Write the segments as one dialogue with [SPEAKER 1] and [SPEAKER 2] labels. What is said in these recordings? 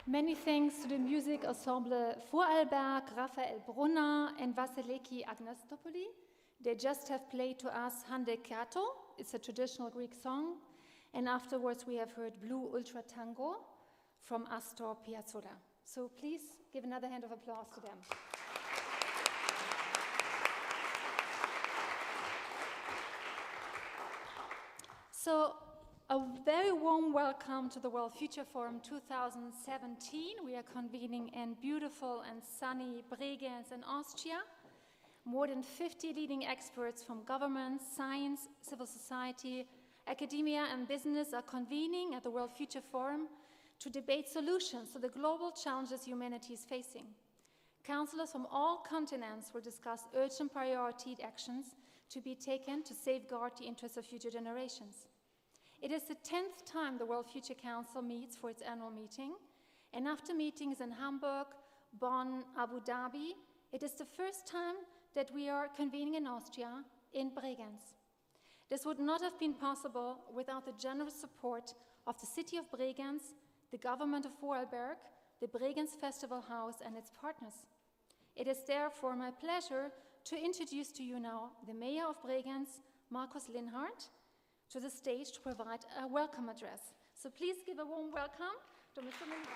[SPEAKER 1] Many thanks to the music ensemble Vorarlberg, Raphael Brunner, and Vasiliki Agnastopoli. They just have played to us Hande Kato, it's a traditional Greek song, and afterwards we have heard Blue Ultra Tango from Astor Piazzolla. So please give another hand of applause to them. So a very warm welcome to the World Future Forum 2017. We are convening in beautiful and sunny Bregenz in Austria. More than 50 leading experts from government, science, civil society, academia and business are convening at the World Future Forum to debate solutions to the global challenges humanity is facing. Councillors from all continents will discuss urgent priority actions to be taken to safeguard the interests of future generations. It is the 10th time the World Future Council meets for its annual meeting, and after meetings in Hamburg, Bonn, Abu Dhabi, it is the first time that we are convening in Austria, in Bregenz. This would not have been possible without the generous support of the city of Bregenz, the government of Vorarlberg, the Bregenz Festival House and its partners. It is therefore my pleasure to introduce to you now the Mayor of Bregenz, Markus Linhardt, to the stage to provide a welcome address. So please give a warm welcome to Mr. Linhardt.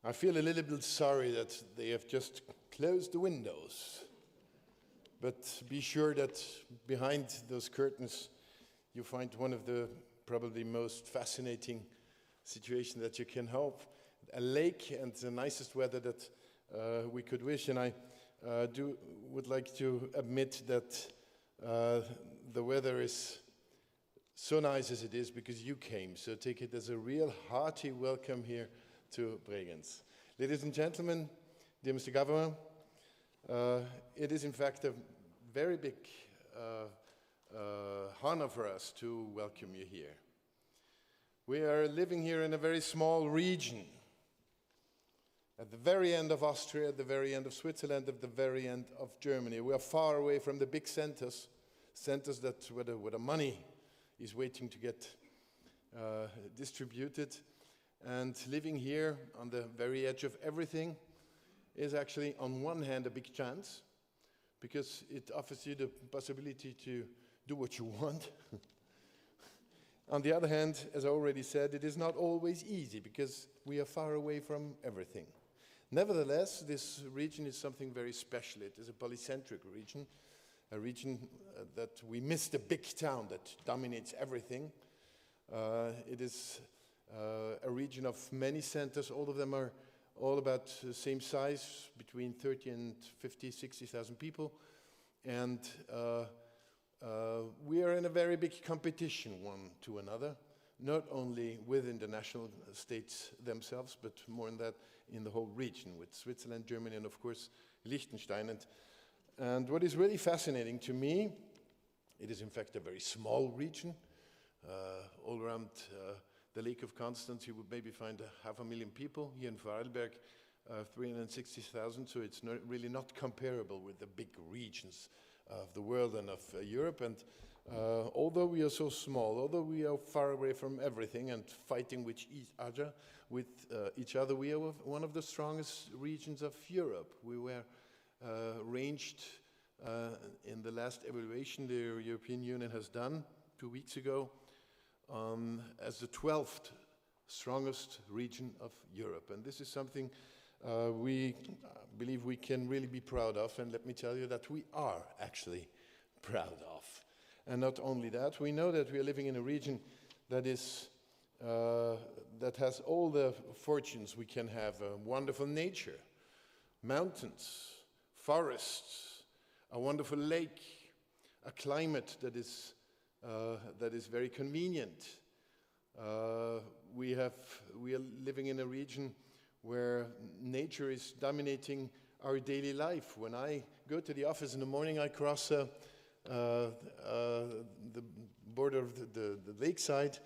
[SPEAKER 2] I feel a little bit sorry that they have just closed the windows. But be sure that behind those curtains you find one of the probably most fascinating situations that you can hope. A lake and the nicest weather that we could wish. And I would like to admit that the weather is so nice as it is because you came. So take it as a real hearty welcome here to Bregenz. Ladies and gentlemen, dear Mr. Governor, it is in fact a very big honor for us to welcome you here. We are living here in a very small region, at the very end of Austria, at the very end of Switzerland, at the very end of Germany. We are far away from the big centers that where the money is waiting to get distributed. And living here on the very edge of everything is actually, on one hand, a big chance, because it offers you the possibility to do what you want. On the other hand, as I already said, it is not always easy, because we are far away from everything. Nevertheless, this region is something very special. It is a polycentric region, a region that we miss the big town that dominates everything. It is a region of many centers. All of them are all about the same size, between 30 and 50, 60,000 people. And we are in a very big competition one to another, not only within the national states themselves, but more than that in the whole region, with Switzerland, Germany, and of course Liechtenstein. And what is really fascinating to me, it is in fact a very small region. All around the Lake of Constance, you would maybe find 500,000 people. Here in Vorarlberg, 360,000, so it's really not comparable with the big regions of the world and of Europe. And although we are so small, although we are far away from everything and fighting with each other, we are one of the strongest regions of Europe. We were ranged in the last evaluation the European Union has done 2 weeks ago as the 12th strongest region of Europe. And this is something we believe we can really be proud of. And let me tell you that we are actually proud of. And not only that, we know that we are living in a region that is that has all the fortunes we can have: wonderful nature, mountains, forests, a wonderful lake, a climate that is very convenient. We are living in a region where nature is dominating our daily life. When I go to the office in the morning, I cross the border of the lakeside,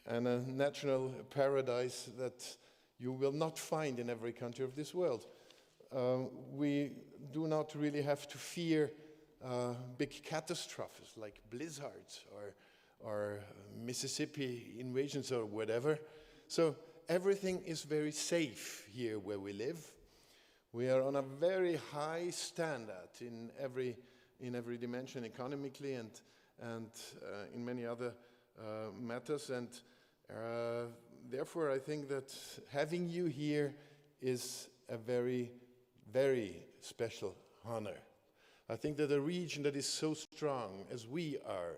[SPEAKER 2] and a natural paradise that you will not find in every country of this world. We do not really have to fear big catastrophes like blizzards or Mississippi invasions or whatever. So everything is very safe here where we live. We are on a very high standard in every dimension, economically and in many other matters. And therefore, I think that having you here is a very, very special honor. I think that a region that is so strong as we are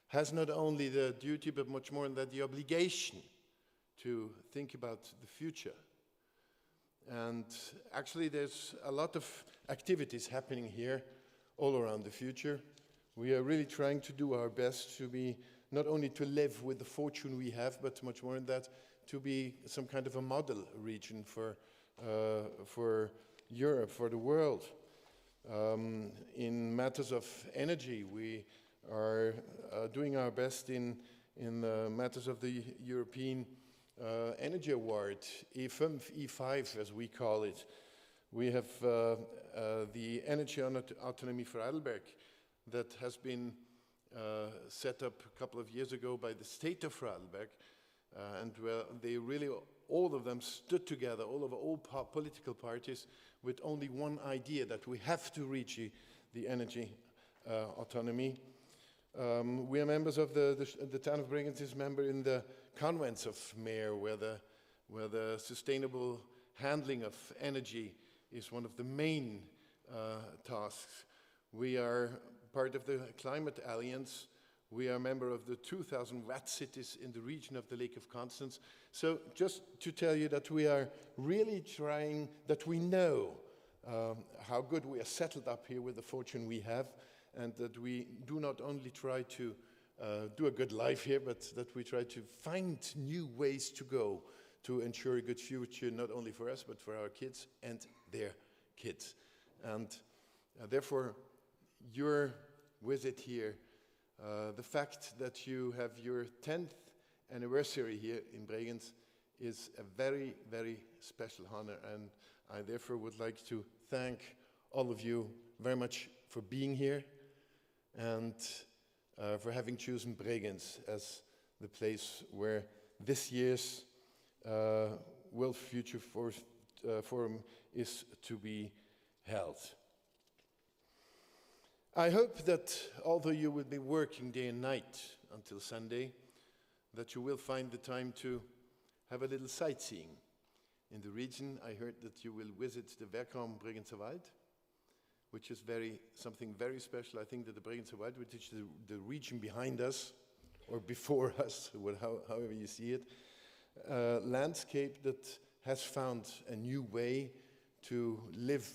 [SPEAKER 2] has not only the duty, but much more than that, the obligation to think about the future. And actually there's a lot of activities happening here all around the future. We are really trying to do our best to be, not only to live with the fortune we have, but much more than that, to be some kind of a model region for Europe, for the world. In matters of energy, we are doing our best in matters of the European Energy Award, E5, as we call it. We have the energy autonomy for Heidelberg that has been set up a couple of years ago by the state of Heidelberg, and where they really, all of them stood together, all political parties, with only one idea, that we have to reach the energy autonomy. We are members of the town of Bregenz is member in the Convents of Mayor, where the sustainable handling of energy is one of the main tasks. We are part of the Climate Alliance. We are a member of the 2,000 watt cities in the region of the Lake of Constance. So just to tell you that we are really trying, that we know how good we are settled up here with the fortune we have, and that we do not only try to do a good life here, but that we try to find new ways to go to ensure a good future, not only for us, but for our kids and their kids. And therefore, your visit here, the fact that you have your 10th anniversary here in Bregenz is a very, very special honor. And I therefore would like to thank all of you very much for being here, and for having chosen Bregenz as the place where this year's World Future Forum is to be held. I hope that although you will be working day and night until Sunday, that you will find the time to have a little sightseeing in the region. I heard that you will visit the Werkraum Bregenzer Wald, which is something very special. I think that the Bregenzer Wald, which is the region behind us, or before us, however you see it, landscape that has found a new way to live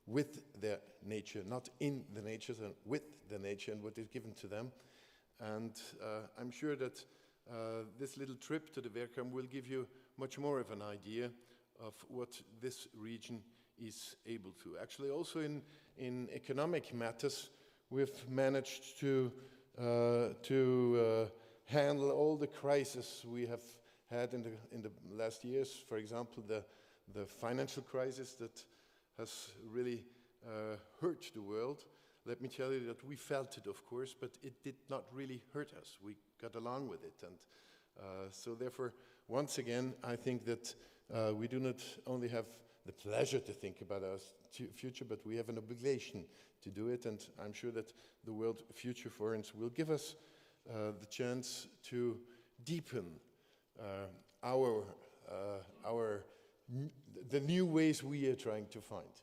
[SPEAKER 2] with their nature, not in the nature, but with the nature and what is given to them. And I'm sure that this little trip to the Werkraum will give you much more of an idea of what this region is able to. Actually, also in economic matters, we've managed to handle all the crises we have had in the last years. For example, the financial crisis that has really hurt the world. Let me tell you that we felt it, of course, but it did not really hurt us. We got along with it, and so therefore, once again, I think that we do not only have the pleasure to think about our future, but we have an obligation to do it, and I'm sure that the World Future Forums will give us the chance to deepen the new ways we are trying to find.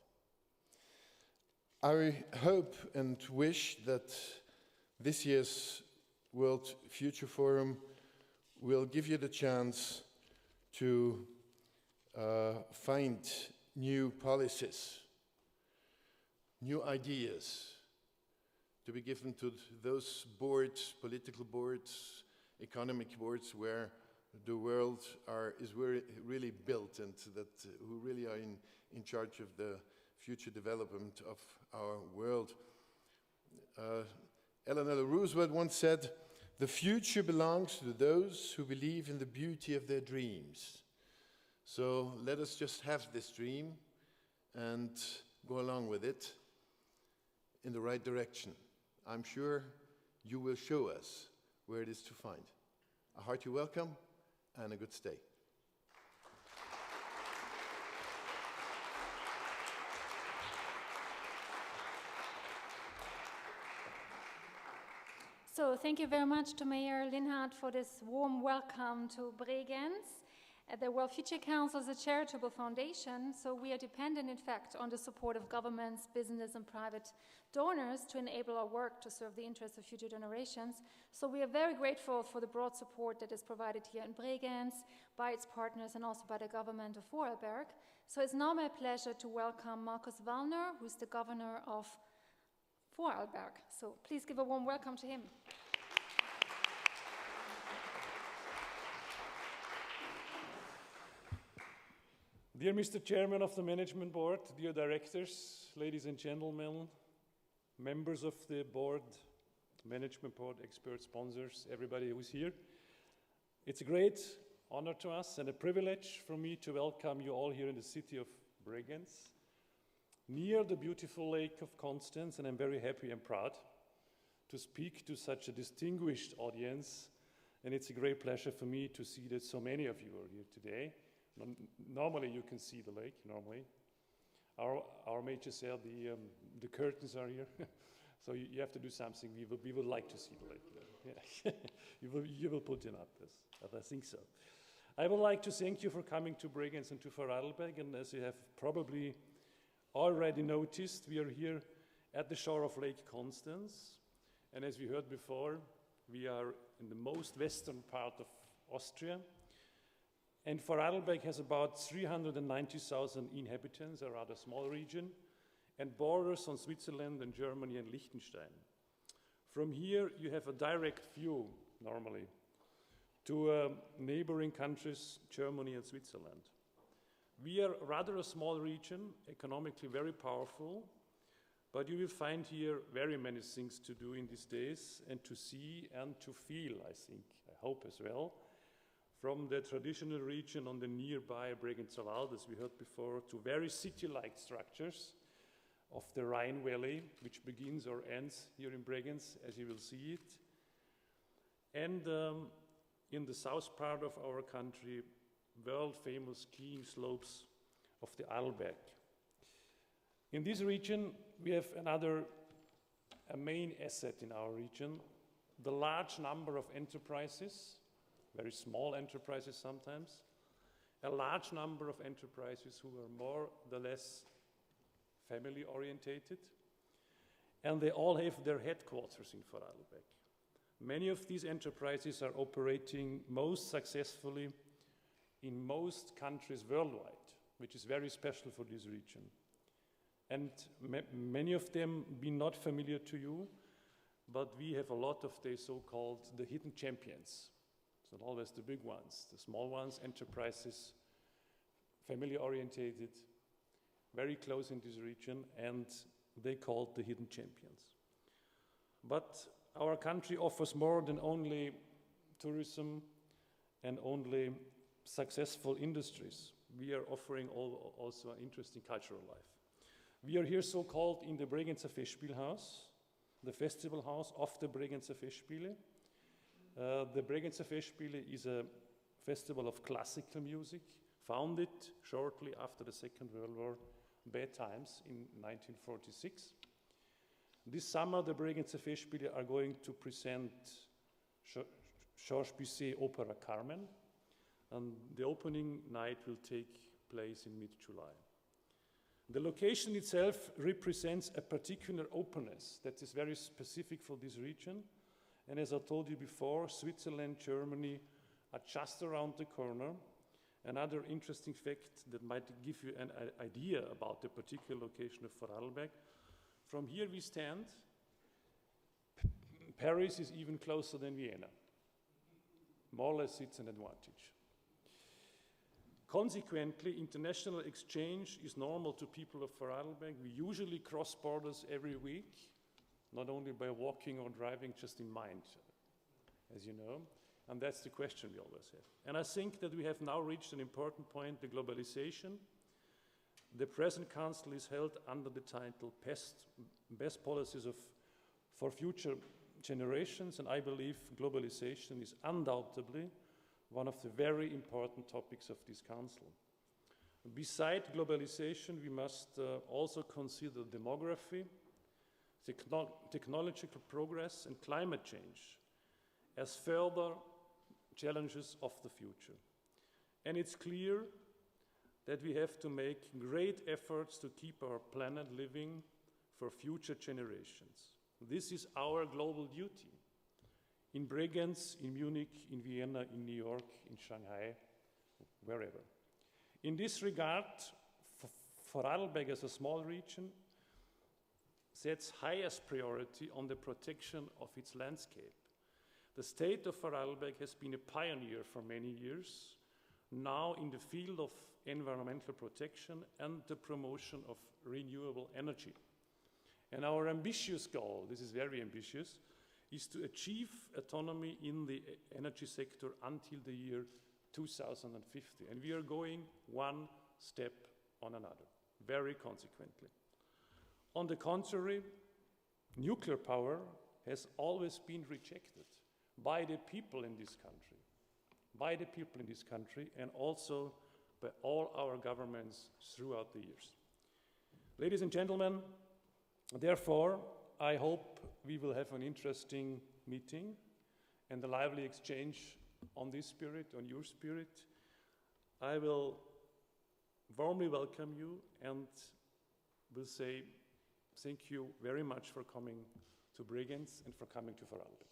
[SPEAKER 2] I hope and wish that this year's World Future Forum will give you the chance to find new policies, new ideas to be given to those boards, political boards, economic boards, where the world is really built, and who really are in charge of the future development of our world. Eleanor Roosevelt once said, "The future belongs to those who believe in the beauty of their dreams." So let us just have this dream and go along with it. in the right direction. I'm sure you will show us where it is to find. A hearty welcome and a good stay.
[SPEAKER 1] So thank you very much to Mayor Linhart for this warm welcome to Bregenz. The World Future Council is a charitable foundation, so we are dependent, in fact, on the support of governments, business, and private donors to enable our work to serve the interests of future generations. So we are very grateful for the broad support that is provided here in Bregenz by its partners and also by the government of Vorarlberg. So it's now my pleasure to welcome Markus Wallner, who's the governor of Vorarlberg. So please give a warm welcome to him.
[SPEAKER 3] Dear Mr. Chairman of the Management Board, dear directors, ladies and gentlemen, members of the board, Management Board, experts, sponsors, everybody who's here. It's a great honor to us and a privilege for me to welcome you all here in the city of Bregenz, near the beautiful Lake of Constance, and I'm very happy and proud to speak to such a distinguished audience, and it's a great pleasure for me to see that so many of you are here today. Normally you can see the lake, normally. Our major said the curtains are here, so you have to do something. We would like to see the lake. Yeah. you will put in up this, I think so. I would like to thank you for coming to Bregenz and to Vorarlberg, and as you have probably already noticed, we are here at the shore of Lake Constance, and as we heard before, we are in the most western part of Austria. And Vorarlberg has about 390,000 inhabitants, a rather small region, and borders on Switzerland and Germany and Liechtenstein. From here, you have a direct view, normally, to neighboring countries, Germany and Switzerland. We are rather a small region, economically very powerful, but you will find here very many things to do in these days and to see and to feel, I think, I hope as well. From the traditional region on the nearby Bregenz Wald, as we heard before, to very city-like structures of the Rhine Valley, which begins or ends here in Bregenz, as you will see it. And in the south part of our country, world-famous skiing slopes of the Arlberg. In this region, we have a main asset in our region, the large number of enterprises, very small enterprises sometimes, a large number of enterprises who are more or less family orientated, and they all have their headquarters in Vorarlberg. Many of these enterprises are operating most successfully in most countries worldwide, which is very special for this region. And many of them be not familiar to you, but we have a lot of the so-called the hidden champions. It's not always the big ones, the small ones, enterprises, family-orientated, very close in this region, and they called the hidden champions. But our country offers more than only tourism and only successful industries. We are offering also an interesting cultural life. We are here so-called in the Bregenzer Festspielhaus, the festival house of the Bregenzer Festspiele. The Bregenzer Festspiele is a festival of classical music, founded shortly after the Second World War, bad times, in 1946. This summer, the Bregenzer Festspiele are going to present Georges Bizet opera Carmen, and the opening night will take place in mid-July. The location itself represents a particular openness that is very specific for this region. And as I told you before, Switzerland, Germany are just around the corner. Another interesting fact that might give you an idea about the particular location of Vorarlberg. From here we stand, Paris is even closer than Vienna. More or less it's an advantage. Consequently, international exchange is normal to people of Vorarlberg. We usually cross borders every week, not only by walking or driving, just in mind, as you know. And that's the question we always have. And I think that we have now reached an important point, the globalization. The present council is held under the title Best Policies for Future Generations, and I believe globalization is undoubtedly one of the very important topics of this council. Beside globalization, we must also consider demography, technological progress, and climate change as further challenges of the future. And it's clear that we have to make great efforts to keep our planet living for future generations. This is our global duty. In Bregenz, in Munich, in Vienna, in New York, in Shanghai, wherever. In this regard, Vorarlberg as a small region sets highest priority on the protection of its landscape. The state of Vorarlberg has been a pioneer for many years, now in the field of environmental protection and the promotion of renewable energy. And our ambitious goal, this is very ambitious, is to achieve autonomy in the energy sector until the year 2050. And we are going one step on another, very consequently. On the contrary, nuclear power has always been rejected by the people in this country, and also by all our governments throughout the years. Ladies and gentlemen, therefore, I hope we will have an interesting meeting and a lively exchange on this spirit, on your spirit. I will warmly welcome you and will say thank you very much for coming to Bregenz and for coming to Vorarlberg.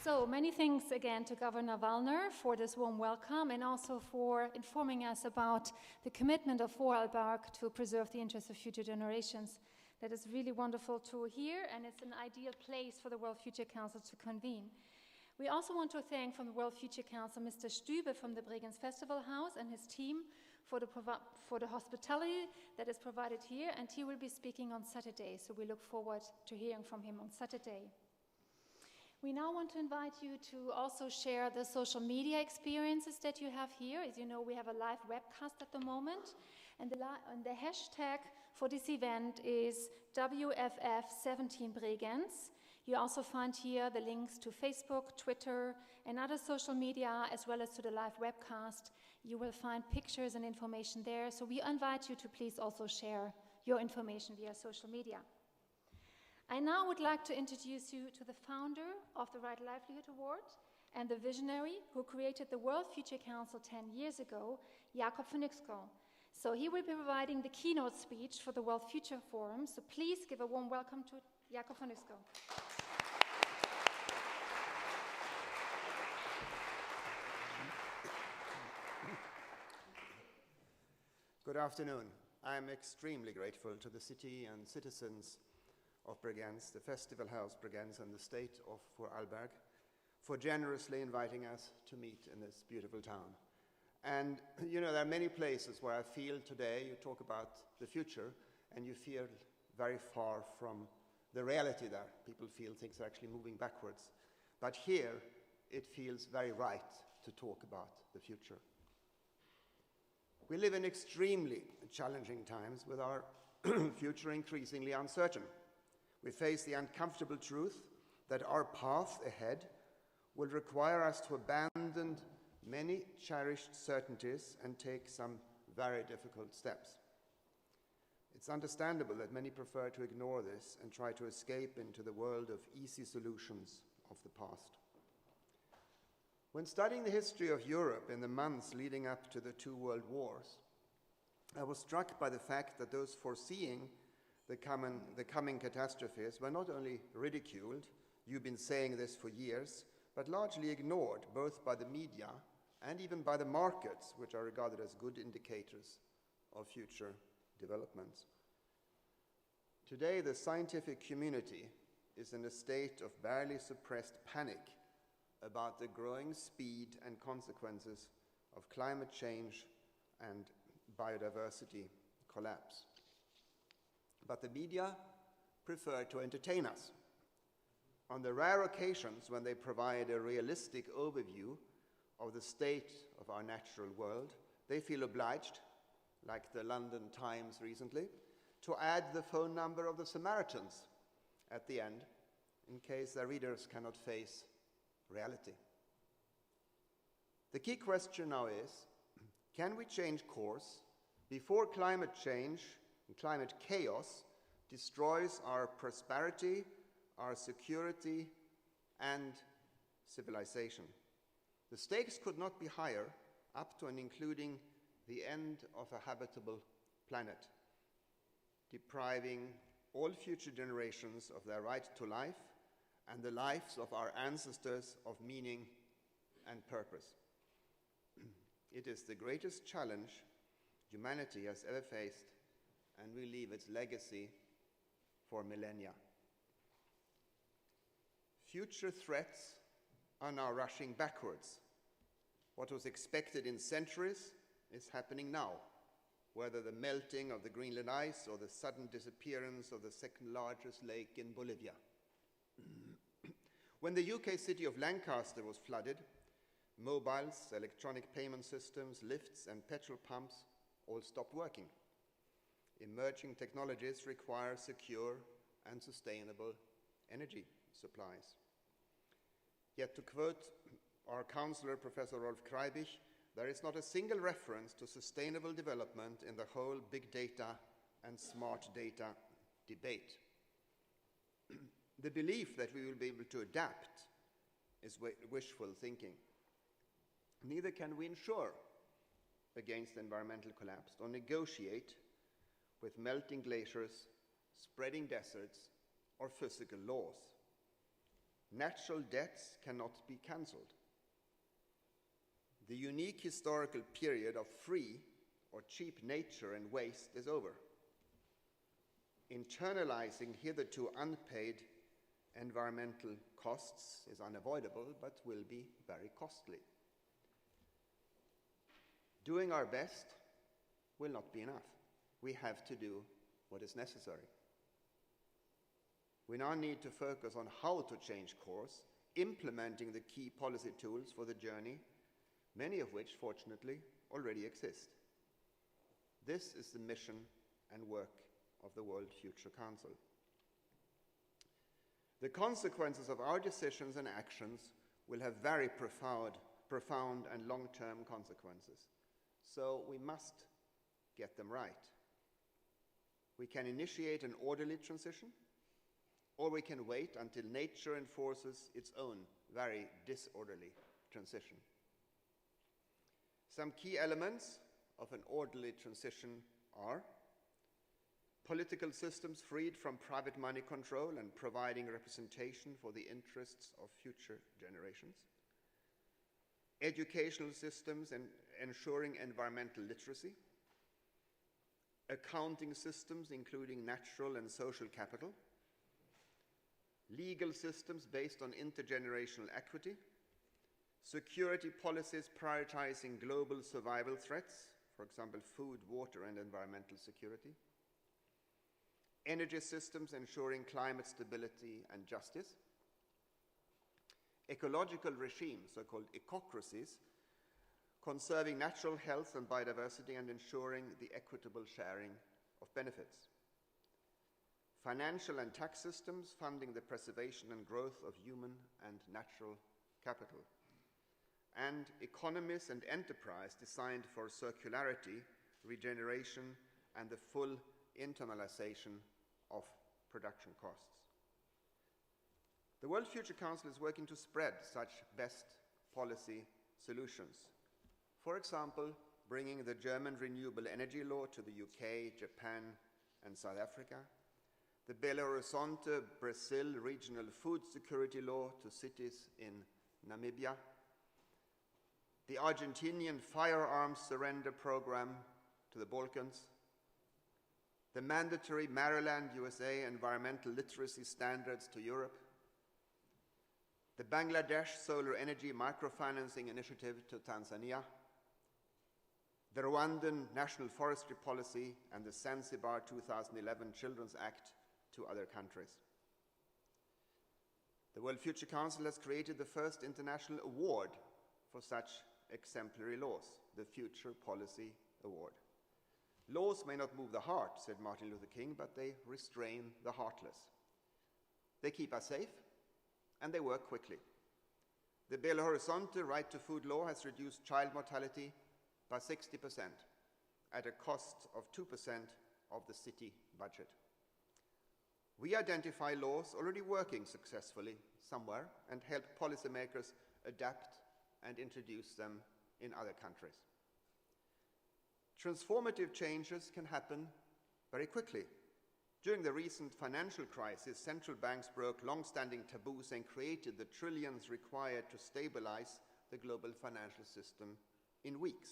[SPEAKER 1] So many thanks again to Governor Wallner for this warm welcome and also for informing us about the commitment of Vorarlberg to preserve the interests of future generations. That is really wonderful to hear, and it's an ideal place for the World Future Council to convene. We also want to thank from the World Future Council Mr. Stübe from the Bregenz Festival House and his team for the hospitality that is provided here, and he will be speaking on Saturday, so we look forward to hearing from him on Saturday. We now want to invite you to also share the social media experiences that you have here. As you know, we have a live webcast at the moment, and the hashtag for this event is WFF17Bregenz. You also find here the links to Facebook, Twitter, and other social media, as well as to the live webcast. You will find pictures and information there, so we invite you to please also share your information via social media. I now would like to introduce you to the founder of the Right Livelihood Award and the visionary who created the World Future Council 10 years ago, Jakob van Uxkel. So he will be providing the keynote speech for the World Future Forum, so please give a warm welcome to Jakob van Uxkel.
[SPEAKER 4] Good afternoon. I am extremely grateful to the city and citizens of Bregenz, the Festival House Bregenz, and the state of Vorarlberg for generously inviting us to meet in this beautiful town. And you know, there are many places where I feel today you talk about the future and you feel very far from the reality there. People feel things are actually moving backwards. But here it feels very right to talk about the future. We live in extremely challenging times with our future increasingly uncertain. We face the uncomfortable truth that our path ahead will require us to abandon many cherished certainties and take some very difficult steps. It's understandable that many prefer to ignore this and try to escape into the world of easy solutions of the past. When studying the history of Europe in the months leading up to the two world wars, I was struck by the fact that those foreseeing the coming catastrophes were not only ridiculed, you've been saying this for years, but largely ignored both by the media and even by the markets, which are regarded as good indicators of future developments. Today, the scientific community is in a state of barely suppressed panic about the growing speed and consequences of climate change and biodiversity collapse. But the media prefer to entertain us. On the rare occasions when they provide a realistic overview of the state of our natural world, they feel obliged, like the London Times recently, to add the phone number of the Samaritans at the end, in case their readers cannot face reality. The key question now is, can we change course before climate change and climate chaos destroys our prosperity, our security, and civilization? The stakes could not be higher, up to and including the end of a habitable planet, depriving all future generations of their right to life and the lives of our ancestors of meaning and purpose. It is the greatest challenge humanity has ever faced, and will leave its legacy for millennia. Future threats are now rushing backwards. What was expected in centuries is happening now, whether the melting of the Greenland ice or the sudden disappearance of the second largest lake in Bolivia. When the UK city of Lancaster was flooded, mobiles, electronic payment systems, lifts, and petrol pumps all stopped working. Emerging technologies require secure and sustainable energy supplies. Yet, to quote our counselor, Professor Rolf Kreibich, there is not a single reference to sustainable development in the whole big data and smart data debate. The belief that we will be able to adapt is wishful thinking. Neither can we ensure against environmental collapse or negotiate with melting glaciers, spreading deserts, or physical laws. Natural debts cannot be cancelled. The unique historical period of free or cheap nature and waste is over. Internalizing hitherto unpaid environmental costs is unavoidable, but will be very costly. Doing our best will not be enough. We have to do what is necessary. We now need to focus on how to change course, implementing the key policy tools for the journey, many of which, fortunately, already exist. This is the mission and work of the World Future Council. The consequences of our decisions and actions will have very profound and long-term consequences. So we must get them right. We can initiate an orderly transition, or we can wait until nature enforces its own very disorderly transition. Some key elements of an orderly transition are political systems freed from private money control and providing representation for the interests of future generations, educational systems and ensuring environmental literacy, accounting systems including natural and social capital, legal systems based on intergenerational equity, security policies prioritizing global survival threats, for example, food, water, and environmental security, energy systems ensuring climate stability and justice, ecological regimes, so-called ecocracies, conserving natural health and biodiversity and ensuring the equitable sharing of benefits, financial and tax systems funding the preservation and growth of human and natural capital, and economies and enterprise designed for circularity, regeneration, and the full internalization of production costs. The World Future Council is working to spread such best policy solutions. For example, bringing the German renewable energy law to the UK, Japan, and South Africa, the Belo Horizonte, Brazil regional food security law to cities in Namibia, the Argentinian firearms surrender program to the Balkans, the mandatory Maryland, USA environmental literacy standards to Europe, the Bangladesh solar energy microfinancing initiative to Tanzania, the Rwandan national forestry policy and the Zanzibar 2011 Children's Act to other countries. The World Future Council has created the first international award for such exemplary laws, the Future Policy Award. Laws may not move the heart, said Martin Luther King, but they restrain the heartless. They keep us safe, and they work quickly. The Belo Horizonte Right to Food law has reduced child mortality by 60% at a cost of 2% of the city budget. We identify laws already working successfully somewhere and help policymakers adapt and introduce them in other countries. Transformative changes can happen very quickly. During the recent financial crisis, central banks broke long-standing taboos and created the trillions required to stabilize the global financial system in weeks.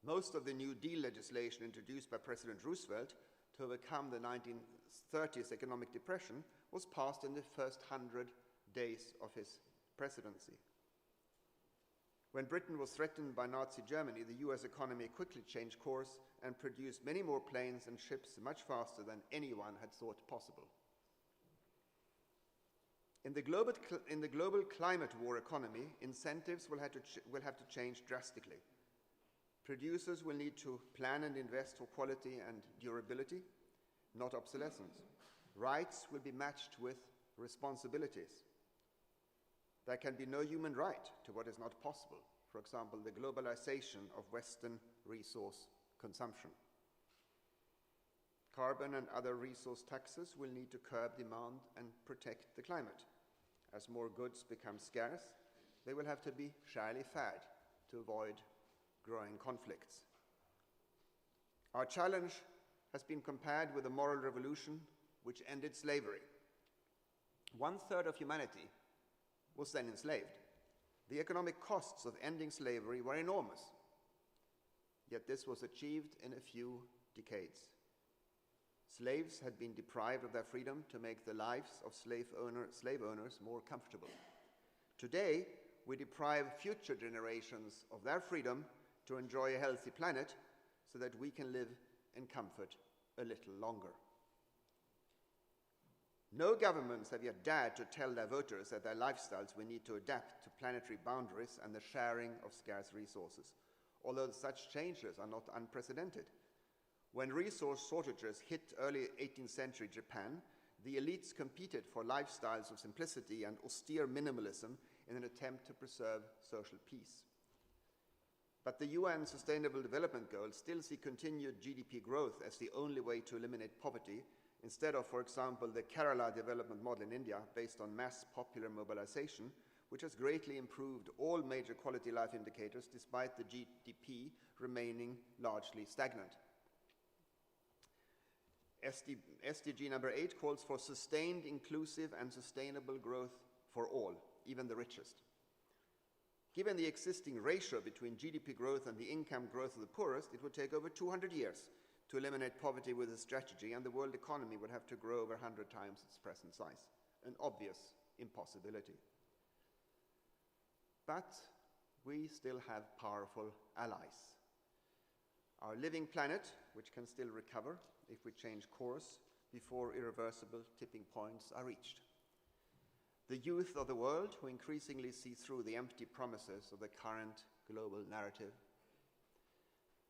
[SPEAKER 4] Most of the New Deal legislation introduced by President Roosevelt to overcome the 1930s economic depression was passed in the first 100 days of his presidency. When Britain was threatened by Nazi Germany, the US economy quickly changed course and produced many more planes and ships much faster than anyone had thought possible. In the global climate war economy, incentives will have to change drastically. Producers will need to plan and invest for quality and durability, not obsolescence. Rights will be matched with responsibilities. There can be no human right to what is not possible, for example, the globalization of Western resource consumption. Carbon and other resource taxes will need to curb demand and protect the climate. As more goods become scarce, they will have to be shyly fed to avoid growing conflicts. Our challenge has been compared with the moral revolution which ended slavery. 1/3 of humanity was then enslaved. The economic costs of ending slavery were enormous, yet this was achieved in a few decades. Slaves had been deprived of their freedom to make the lives of slave owners more comfortable. Today, we deprive future generations of their freedom to enjoy a healthy planet so that we can live in comfort a little longer. No governments have yet dared to tell their voters that their lifestyles will need to adapt to planetary boundaries and the sharing of scarce resources, although such changes are not unprecedented. When resource shortages hit early 18th century Japan, the elites competed for lifestyles of simplicity and austere minimalism in an attempt to preserve social peace. But the UN Sustainable Development Goals still see continued GDP growth as the only way to eliminate poverty, instead of, for example, the Kerala development model in India based on mass popular mobilization, which has greatly improved all major quality life indicators despite the GDP remaining largely stagnant. SDG number 8 calls for sustained, inclusive and sustainable growth for all, even the richest. Given the existing ratio between GDP growth and the income growth of the poorest, it would take over 200 years to eliminate poverty with a strategy, and the world economy would have to grow over 100 times its present size, an obvious impossibility. But we still have powerful allies. Our living planet, which can still recover if we change course before irreversible tipping points are reached. The youth of the world, who increasingly see through the empty promises of the current global narrative.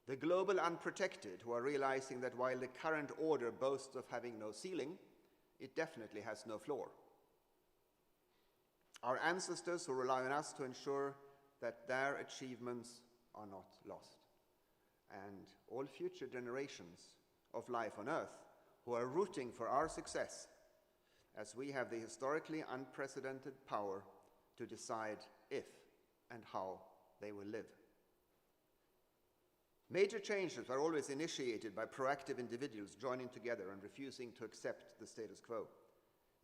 [SPEAKER 4] The global unprotected, who are realizing that while the current order boasts of having no ceiling, it definitely has no floor. Our ancestors, who rely on us to ensure that their achievements are not lost. And all future generations of life on Earth, who are rooting for our success, as we have the historically unprecedented power to decide if and how they will live. Major changes are always initiated by proactive individuals joining together and refusing to accept the status quo.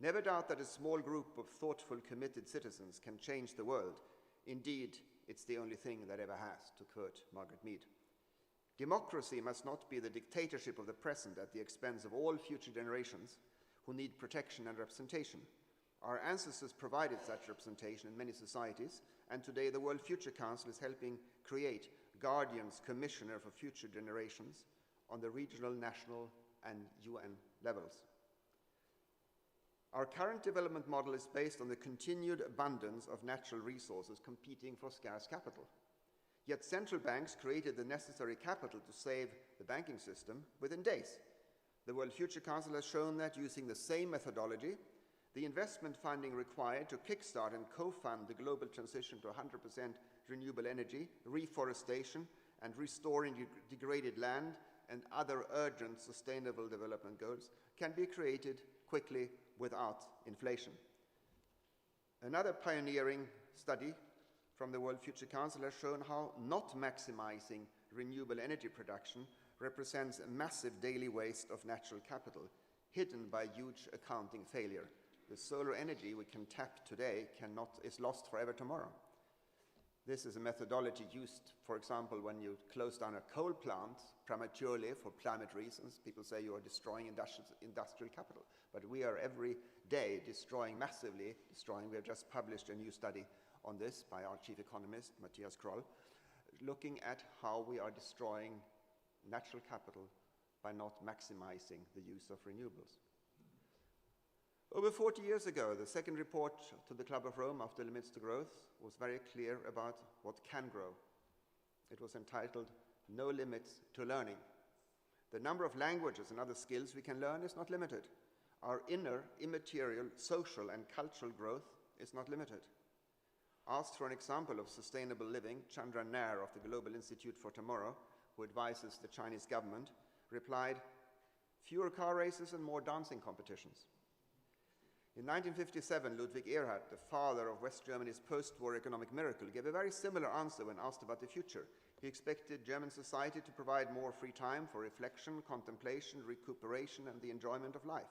[SPEAKER 4] Never doubt that a small group of thoughtful, committed citizens can change the world. Indeed, it's the only thing that ever has, to quote Margaret Mead. Democracy must not be the dictatorship of the present at the expense of all future generations who need protection and representation. Our ancestors provided such representation in many societies, and today the World Future Council is helping create Guardians Commissioner for Future Generations on the regional, national, and UN levels. Our current development model is based on the continued abundance of natural resources competing for scarce capital. Yet central banks created the necessary capital to save the banking system within days. The World Future Council has shown that using the same methodology, the investment funding required to kickstart and co-fund the global transition to 100% renewable energy, reforestation, and restoring degraded land and other urgent sustainable development goals can be created quickly without inflation. Another pioneering study from the World Future Council has shown how not maximizing renewable energy production represents a massive daily waste of natural capital, hidden by huge accounting failure. The solar energy we can tap today is lost forever tomorrow. This is a methodology used, for example, when you close down a coal plant prematurely for climate reasons. People say you are destroying industrial capital. But we are every day massively destroying. We have just published a new study on this by our chief economist, Matthias Kroll, looking at how we are destroying natural capital by not maximizing the use of renewables. Over 40 years ago, the second report to the Club of Rome after Limits to Growth was very clear about what can grow. It was entitled, No Limits to Learning. The number of languages and other skills we can learn is not limited. Our inner, immaterial, social and cultural growth is not limited. Asked for an example of sustainable living, Chandra Nair of the Global Institute for Tomorrow, who advises the Chinese government, replied, fewer car races and more dancing competitions. In 1957, Ludwig Erhard, the father of West Germany's post-war economic miracle, gave a very similar answer when asked about the future. He expected German society to provide more free time for reflection, contemplation, recuperation, and the enjoyment of life.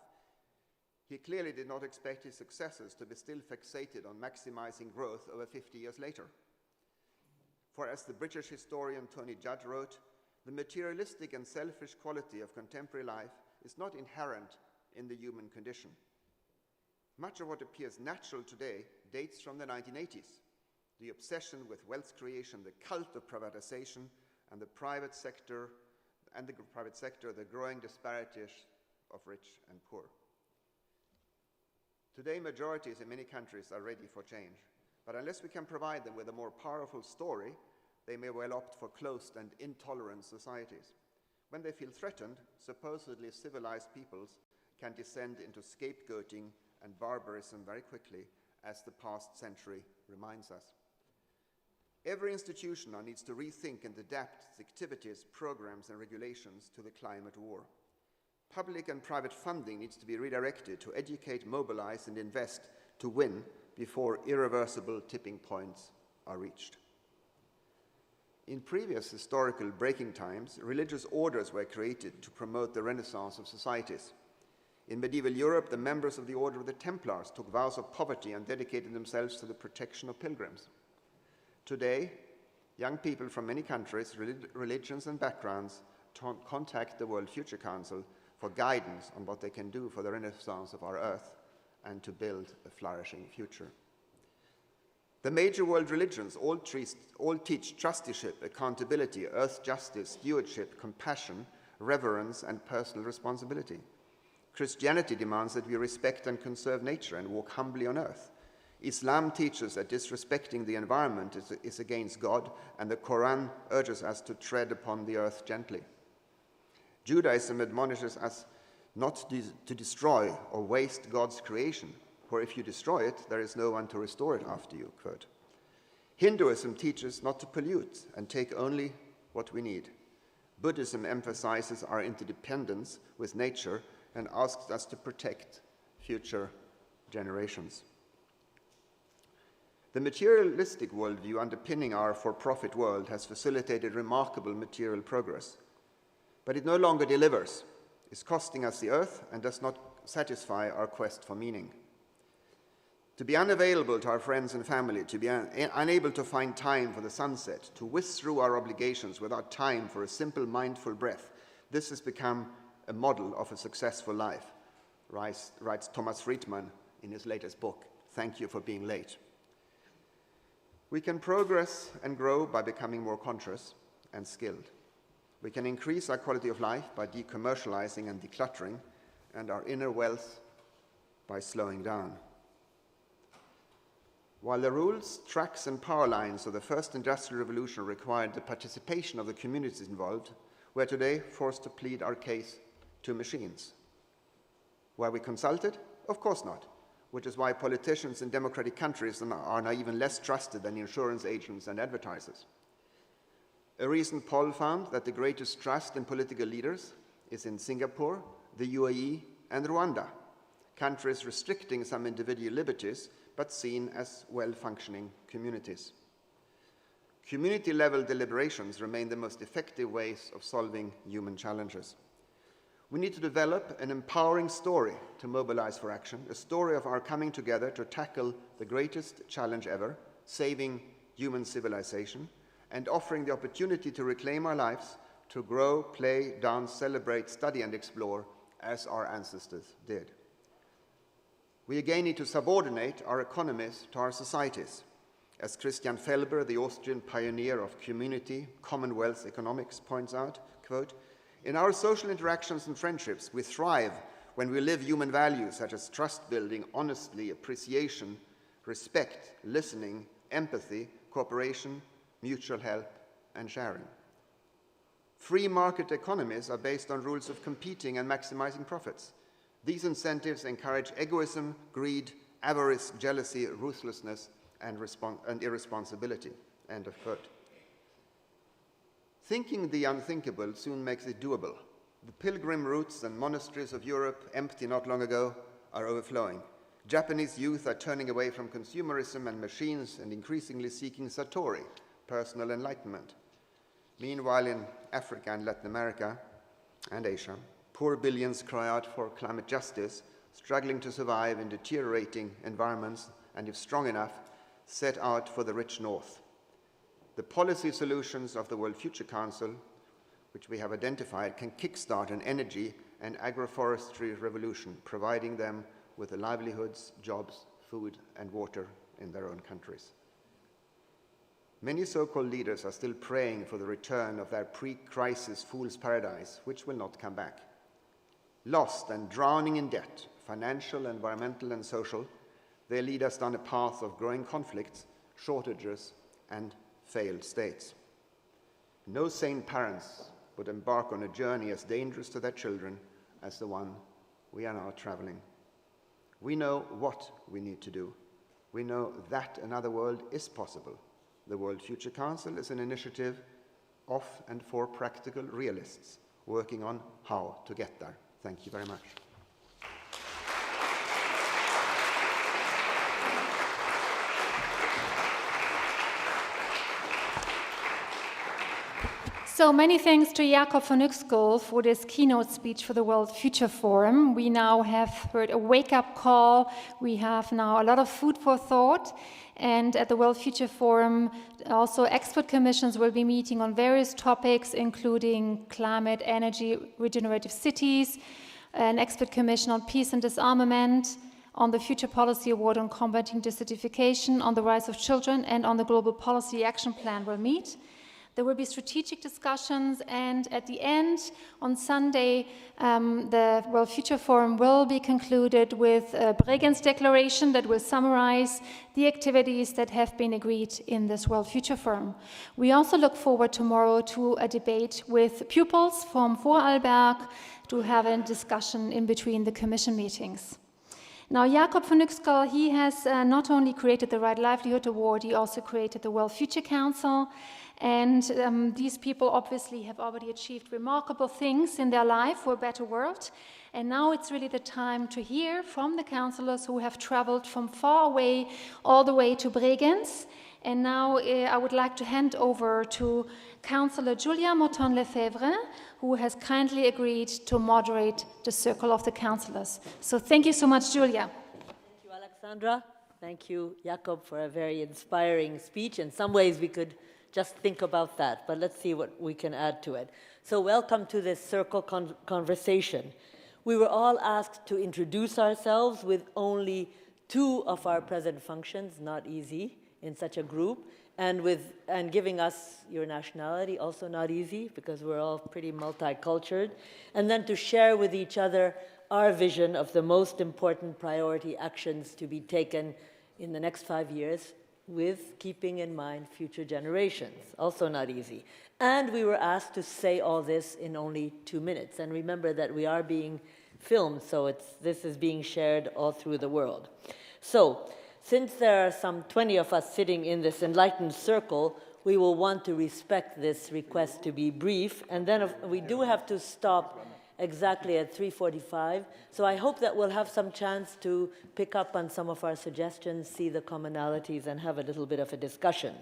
[SPEAKER 4] He clearly did not expect his successors to be still fixated on maximizing growth over 50 years later. For as the British historian Tony Judd wrote, the materialistic and selfish quality of contemporary life is not inherent in the human condition. Much of what appears natural today dates from the 1980s. The obsession with wealth creation, the cult of privatization, and the private sector, the growing disparities of rich and poor. Today, majorities in many countries are ready for change, but unless we can provide them with a more powerful story, they may well opt for closed and intolerant societies. When they feel threatened, supposedly civilized peoples can descend into scapegoating and barbarism very quickly, as the past century reminds us. Every institution now needs to rethink and adapt its activities, programs, and regulations to the climate war. Public and private funding needs to be redirected to educate, mobilize, and invest to win before irreversible tipping points are reached. In previous historical breaking times, religious orders were created to promote the renaissance of societies. In medieval Europe, the members of the Order of the Templars took vows of poverty and dedicated themselves to the protection of pilgrims. Today, young people from many countries, religions, and backgrounds contact the World Future Council for guidance on what they can do for the renaissance of our Earth and to build a flourishing future. The major world religions all teach trusteeship, accountability, earth justice, stewardship, compassion, reverence, and personal responsibility. Christianity demands that we respect and conserve nature and walk humbly on earth. Islam teaches that disrespecting the environment is against God, and the Quran urges us to tread upon the earth gently. Judaism admonishes us not to destroy or waste God's creation, for if you destroy it, there is no one to restore it after you, quote. Hinduism teaches not to pollute and take only what we need. Buddhism emphasizes our interdependence with nature and asks us to protect future generations. The materialistic worldview underpinning our for-profit world has facilitated remarkable material progress, but it no longer delivers, is costing us the earth, and does not satisfy our quest for meaning. To be unavailable to our friends and family, to be unable to find time for the sunset, to whisk through our obligations without time for a simple mindful breath, this has become a model of a successful life, writes Thomas Friedman in his latest book, Thank You for Being Late. We can progress and grow by becoming more conscious and skilled. We can increase our quality of life by decommercializing and decluttering, and our inner wealth by slowing down. While the rules, tracks, and power lines of the first industrial revolution required the participation of the communities involved, we're today forced to plead our case to machines. Were we consulted? Of course not, which is why politicians in democratic countries are now even less trusted than insurance agents and advertisers. A recent poll found that the greatest trust in political leaders is in Singapore, the UAE, and Rwanda, countries restricting some individual liberties but seen as well-functioning communities. Community-level deliberations remain the most effective ways of solving human challenges. We need to develop an empowering story to mobilize for action, a story of our coming together to tackle the greatest challenge ever, saving human civilization, and offering the opportunity to reclaim our lives, to grow, play, dance, celebrate, study, and explore, as our ancestors did. We again need to subordinate our economies to our societies. As Christian Felber, the Austrian pioneer of community, commonwealth economics, points out, quote, "In our social interactions and friendships, we thrive when we live human values such as trust building, honesty, appreciation, respect, listening, empathy, cooperation, mutual help, and sharing." Free market economies are based on rules of competing and maximizing profits. These incentives encourage egoism, greed, avarice, jealousy, ruthlessness, and irresponsibility. End of quote. Thinking the unthinkable soon makes it doable. The pilgrim routes and monasteries of Europe, empty not long ago, are overflowing. Japanese youth are turning away from consumerism and machines and increasingly seeking satori, personal enlightenment. Meanwhile, in Africa and Latin America and Asia, poor billions cry out for climate justice, struggling to survive in deteriorating environments, and if strong enough, set out for the rich north. The policy solutions of the World Future Council, which we have identified, can kickstart an energy and agroforestry revolution, providing them with the livelihoods, jobs, food, and water in their own countries. Many so-called leaders are still praying for the return of their pre-crisis fool's paradise, which will not come back. Lost and drowning in debt, financial, environmental, and social, they lead us down a path of growing conflicts, shortages, and failed states. No sane parents would embark on a journey as dangerous to their children as the one we are now traveling. We know what we need to do. We know that another world is possible. The World Future Council is an initiative of and for practical realists working on how to get there. Thank you very much.
[SPEAKER 1] So many thanks to Jakob von Uexküll for this keynote speech for the World Future Forum. We now have heard a wake-up call. We have now a lot of food for thought. And at the World Future Forum, also expert commissions will be meeting on various topics, including climate, energy, regenerative cities, an expert commission on peace and disarmament, on the Future Policy Award on combating desertification, on the rights of children, and on the Global Policy Action Plan will meet. There will be strategic discussions, and at the end, on Sunday, the World Future Forum will be concluded with a Bregenz declaration that will summarize the activities that have been agreed in this World Future Forum. We also look forward tomorrow to a debate with pupils from Vorarlberg to have a discussion in between the Commission meetings. Now, Jakob von Uexküll, he has not only created the Right Livelihood Award, he also created the World Future Council. And these people obviously have already achieved remarkable things in their life for a better world. And now it's really the time to hear from the councillors who have traveled from far away all the way to Bregenz. And now I would like to hand over to Councillor Julia Moton-Lefebvre, who has kindly agreed to moderate the Circle of the Councillors. So thank you so much, Julia.
[SPEAKER 5] Thank you, Alexandra. Thank you, Jakob, for a very inspiring speech. In some ways, we could just think about that, but let's see what we can add to it. So welcome to this circle conversation. We were all asked to introduce ourselves with only 2 of our present functions, not easy in such a group, and giving us your nationality, also not easy, because we're all pretty multicultural, and then to share with each other our vision of the most important priority actions to be taken in the next 5 years, with keeping in mind future generations. Also not easy. And we were asked to say all this in only 2 minutes. And remember that we are being filmed, so this is being shared all through the world. So, since there are some 20 of us sitting in this enlightened circle, we will want to respect this request to be brief. And then we do have to stop exactly at 3:45. So I hope that we'll have some chance to pick up on some of our suggestions, see the commonalities, and have a little bit of a discussion.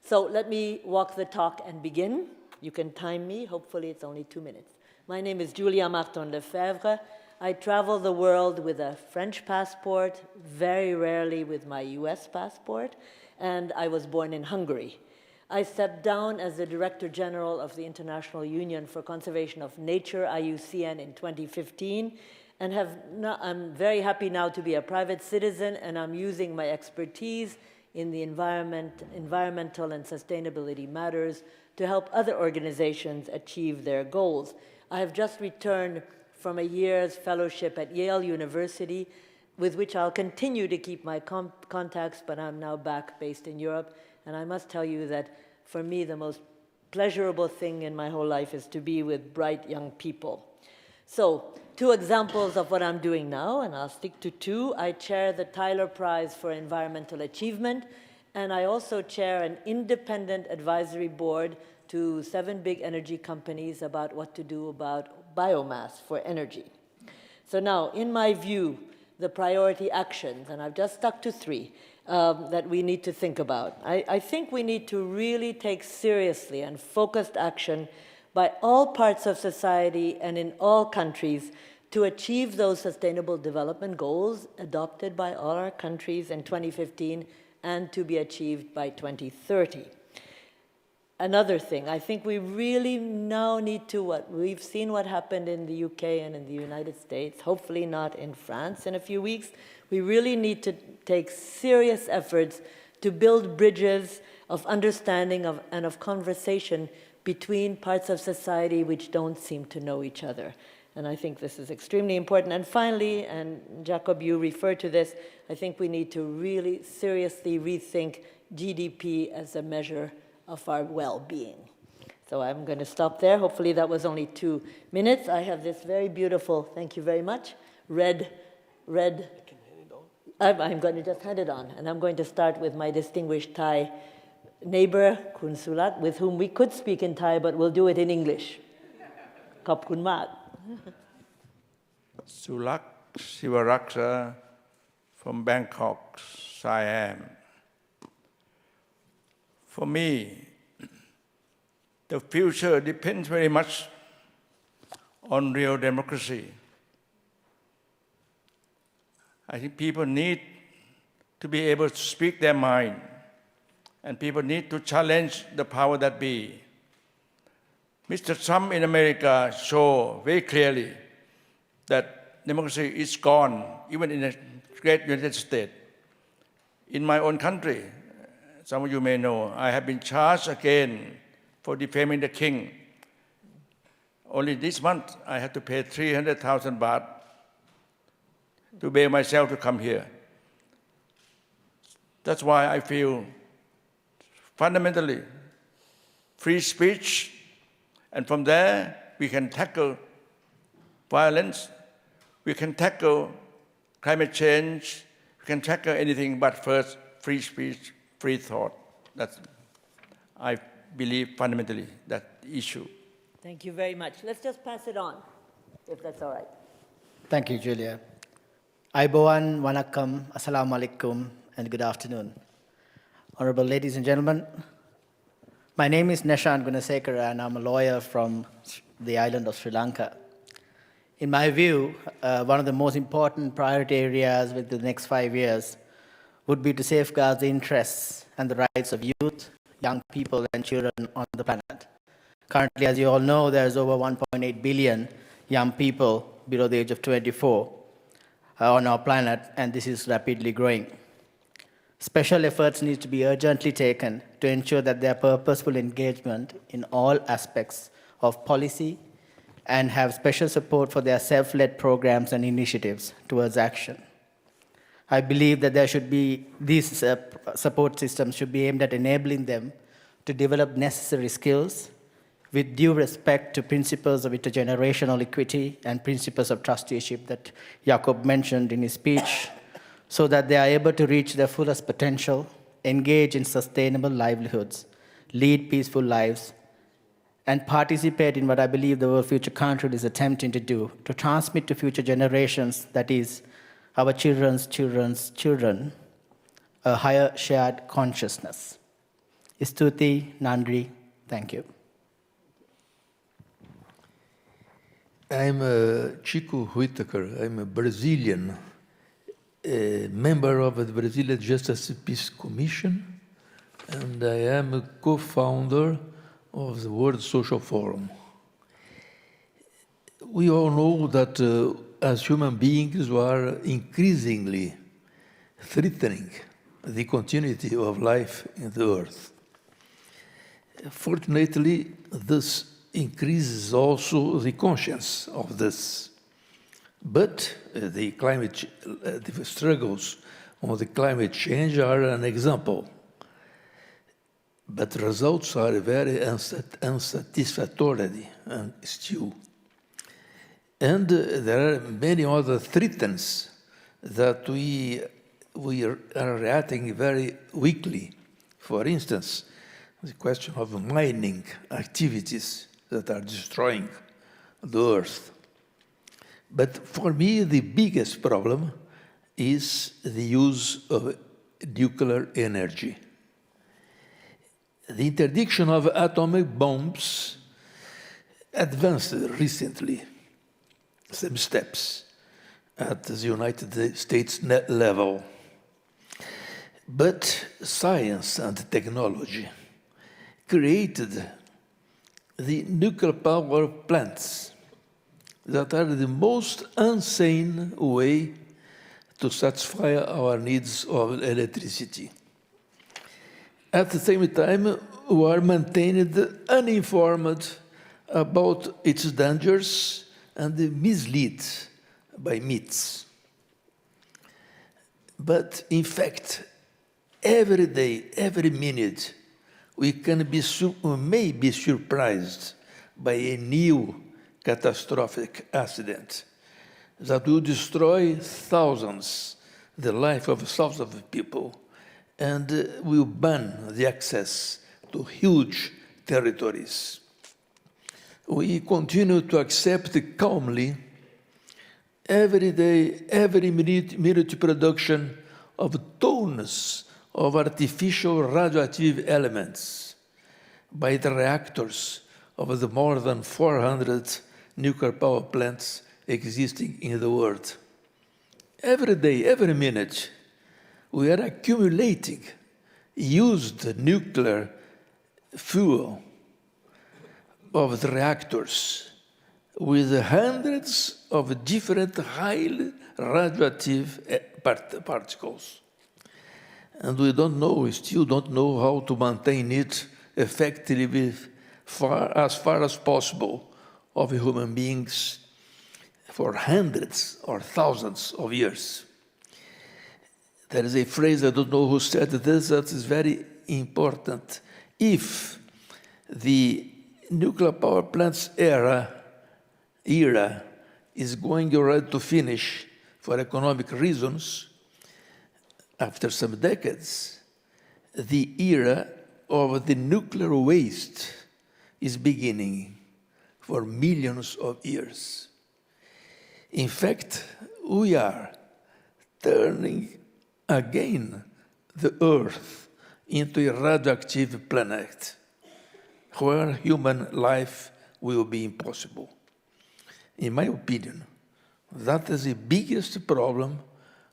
[SPEAKER 5] So let me walk the talk and begin. You can time me. Hopefully it's only 2 minutes. My name is Julia Martin-Lefebvre. I travel the world with a French passport, very rarely with my US passport, and I was born in Hungary. I stepped down as the Director General of the International Union for Conservation of Nature, IUCN, in 2015, and I'm very happy now to be a private citizen, and I'm using my expertise in the environmental and sustainability matters to help other organizations achieve their goals. I have just returned from a year's fellowship at Yale University, with which I'll continue to keep my contacts, but I'm now back based in Europe. And I must tell you that for me, the most pleasurable thing in my whole life is to be with bright young people. So, 2 examples of what I'm doing now, and I'll stick to 2. I chair the Tyler Prize for Environmental Achievement, and I also chair an independent advisory board to 7 big energy companies about what to do about biomass for energy. So now, in my view, the priority actions, and I've just stuck to 3, that we need to think about. I think we need to really take seriously and focused action by all parts of society and in all countries to achieve those sustainable development goals adopted by all our countries in 2015 and to be achieved by 2030. Another thing, I think we really now need to, we've seen what happened in the UK and in the United States, hopefully not in France in a few weeks. We really need to take serious efforts to build bridges of understanding and of conversation between parts of society which don't seem to know each other. And I think this is extremely important. And finally, and Jacob, you referred to this, I think we need to really seriously rethink GDP as a measure of our well-being. So I'm going to stop there. Hopefully that was only 2 minutes. I have this very beautiful, thank you very much, red. I'm going to just hand it on, and I'm going to start with my distinguished Thai neighbor, Kun Sulat, with whom we could speak in Thai, but we'll do it in English. Khop kun mak.
[SPEAKER 6] Sulak Sivaraksa from Bangkok, Siam. For me, the future depends very much on real democracy. I think people need to be able to speak their mind, and people need to challenge the power that be. Mr. Trump in America showed very clearly that democracy is gone, even in the great United States. In my own country, some of you may know, I have been charged again for defaming the king. Only this month, I had to pay 300,000 baht to bail myself to come here. That's why I feel fundamentally free speech, and from there we can tackle violence, we can tackle climate change, we can tackle anything, but first free speech, free thought. That's, I believe fundamentally, that issue.
[SPEAKER 5] Thank you very much. Let's just pass it on, if that's all right.
[SPEAKER 7] Thank you, Julia. Aibowan, Wanakam, Assalamu alaikum, and good afternoon. Honorable ladies and gentlemen, my name is Nishan Gunasekara, and I'm a lawyer from the island of Sri Lanka. In my view, one of the most important priority areas with the next 5 years would be to safeguard the interests and the rights of youth, young people, and children on the planet. Currently, as you all know, there's over 1.8 billion young people below the age of 24 on our planet, and this is rapidly growing. Special efforts need to be urgently taken to ensure that there are purposeful engagement in all aspects of policy, and have special support for their self-led programs and initiatives towards action. I believe that these support systems should be aimed at enabling them to develop necessary skills with due respect to principles of intergenerational equity and principles of trusteeship that Jakob mentioned in his speech, so that they are able to reach their fullest potential, engage in sustainable livelihoods, lead peaceful lives, and participate in what I believe the World Future Council is attempting to do, to transmit to future generations, that is, our children's children's children, a higher shared consciousness. Istuti, Nandri, thank you.
[SPEAKER 8] I'm Chico Whittaker. I'm a Brazilian, a member of the Brazilian Justice and Peace Commission, and I am a co-founder of the World Social Forum. We all know that as human beings, we are increasingly threatening the continuity of life in the earth. Fortunately, this increases also the conscience of this. But the struggles on the climate change are an example. But results are very unsatisfactory still. And there are many other threats that we are reacting very weakly. For instance, the question of mining activities that are destroying the earth. But for me, the biggest problem is the use of nuclear energy. The interdiction of atomic bombs advanced recently some steps at the United States level. But science and technology created the nuclear power plants that are the most insane way to satisfy our needs of electricity. At the same time, we are maintained uninformed about its dangers and misled by myths. But in fact, every day, every minute, we may be surprised by a new catastrophic accident that will destroy the life of thousands of people, and will ban the access to huge territories. We continue to accept calmly every day, every minute production of tons of artificial radioactive elements by the reactors of the more than 400 nuclear power plants existing in the world. Every day, every minute, we are accumulating used nuclear fuel of the reactors with hundreds of different highly radioactive particles. And we still don't know how to maintain it effectively as far as possible of human beings for hundreds or thousands of years. There is a phrase, I don't know who said this, that is very important. If the nuclear power plants era is going already to finish for economic reasons, after some decades, the era of the nuclear waste is beginning for millions of years. In fact, we are turning again the Earth into a radioactive planet where human life will be impossible. In my opinion, that is the biggest problem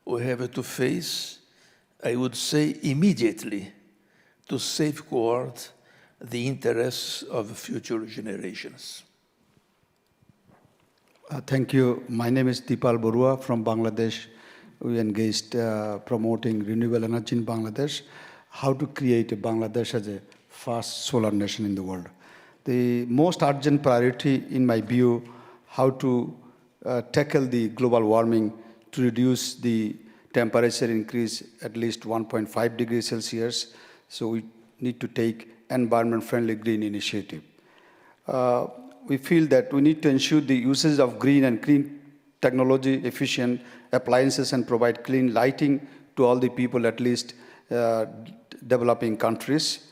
[SPEAKER 8] we have to face, I would say immediately, to safeguard the interests of future generations.
[SPEAKER 9] Thank you. My name is Dipal Barua from Bangladesh. We engaged promoting renewable energy in Bangladesh, how to create Bangladesh as a first solar nation in the world. The most urgent priority, in my view, how to tackle the global warming to reduce the temperature increase at least 1.5 degrees Celsius. So we need to take environment-friendly green initiative. We feel that we need to ensure the usage of green and clean technology efficient appliances and provide clean lighting to all the people, at least developing countries.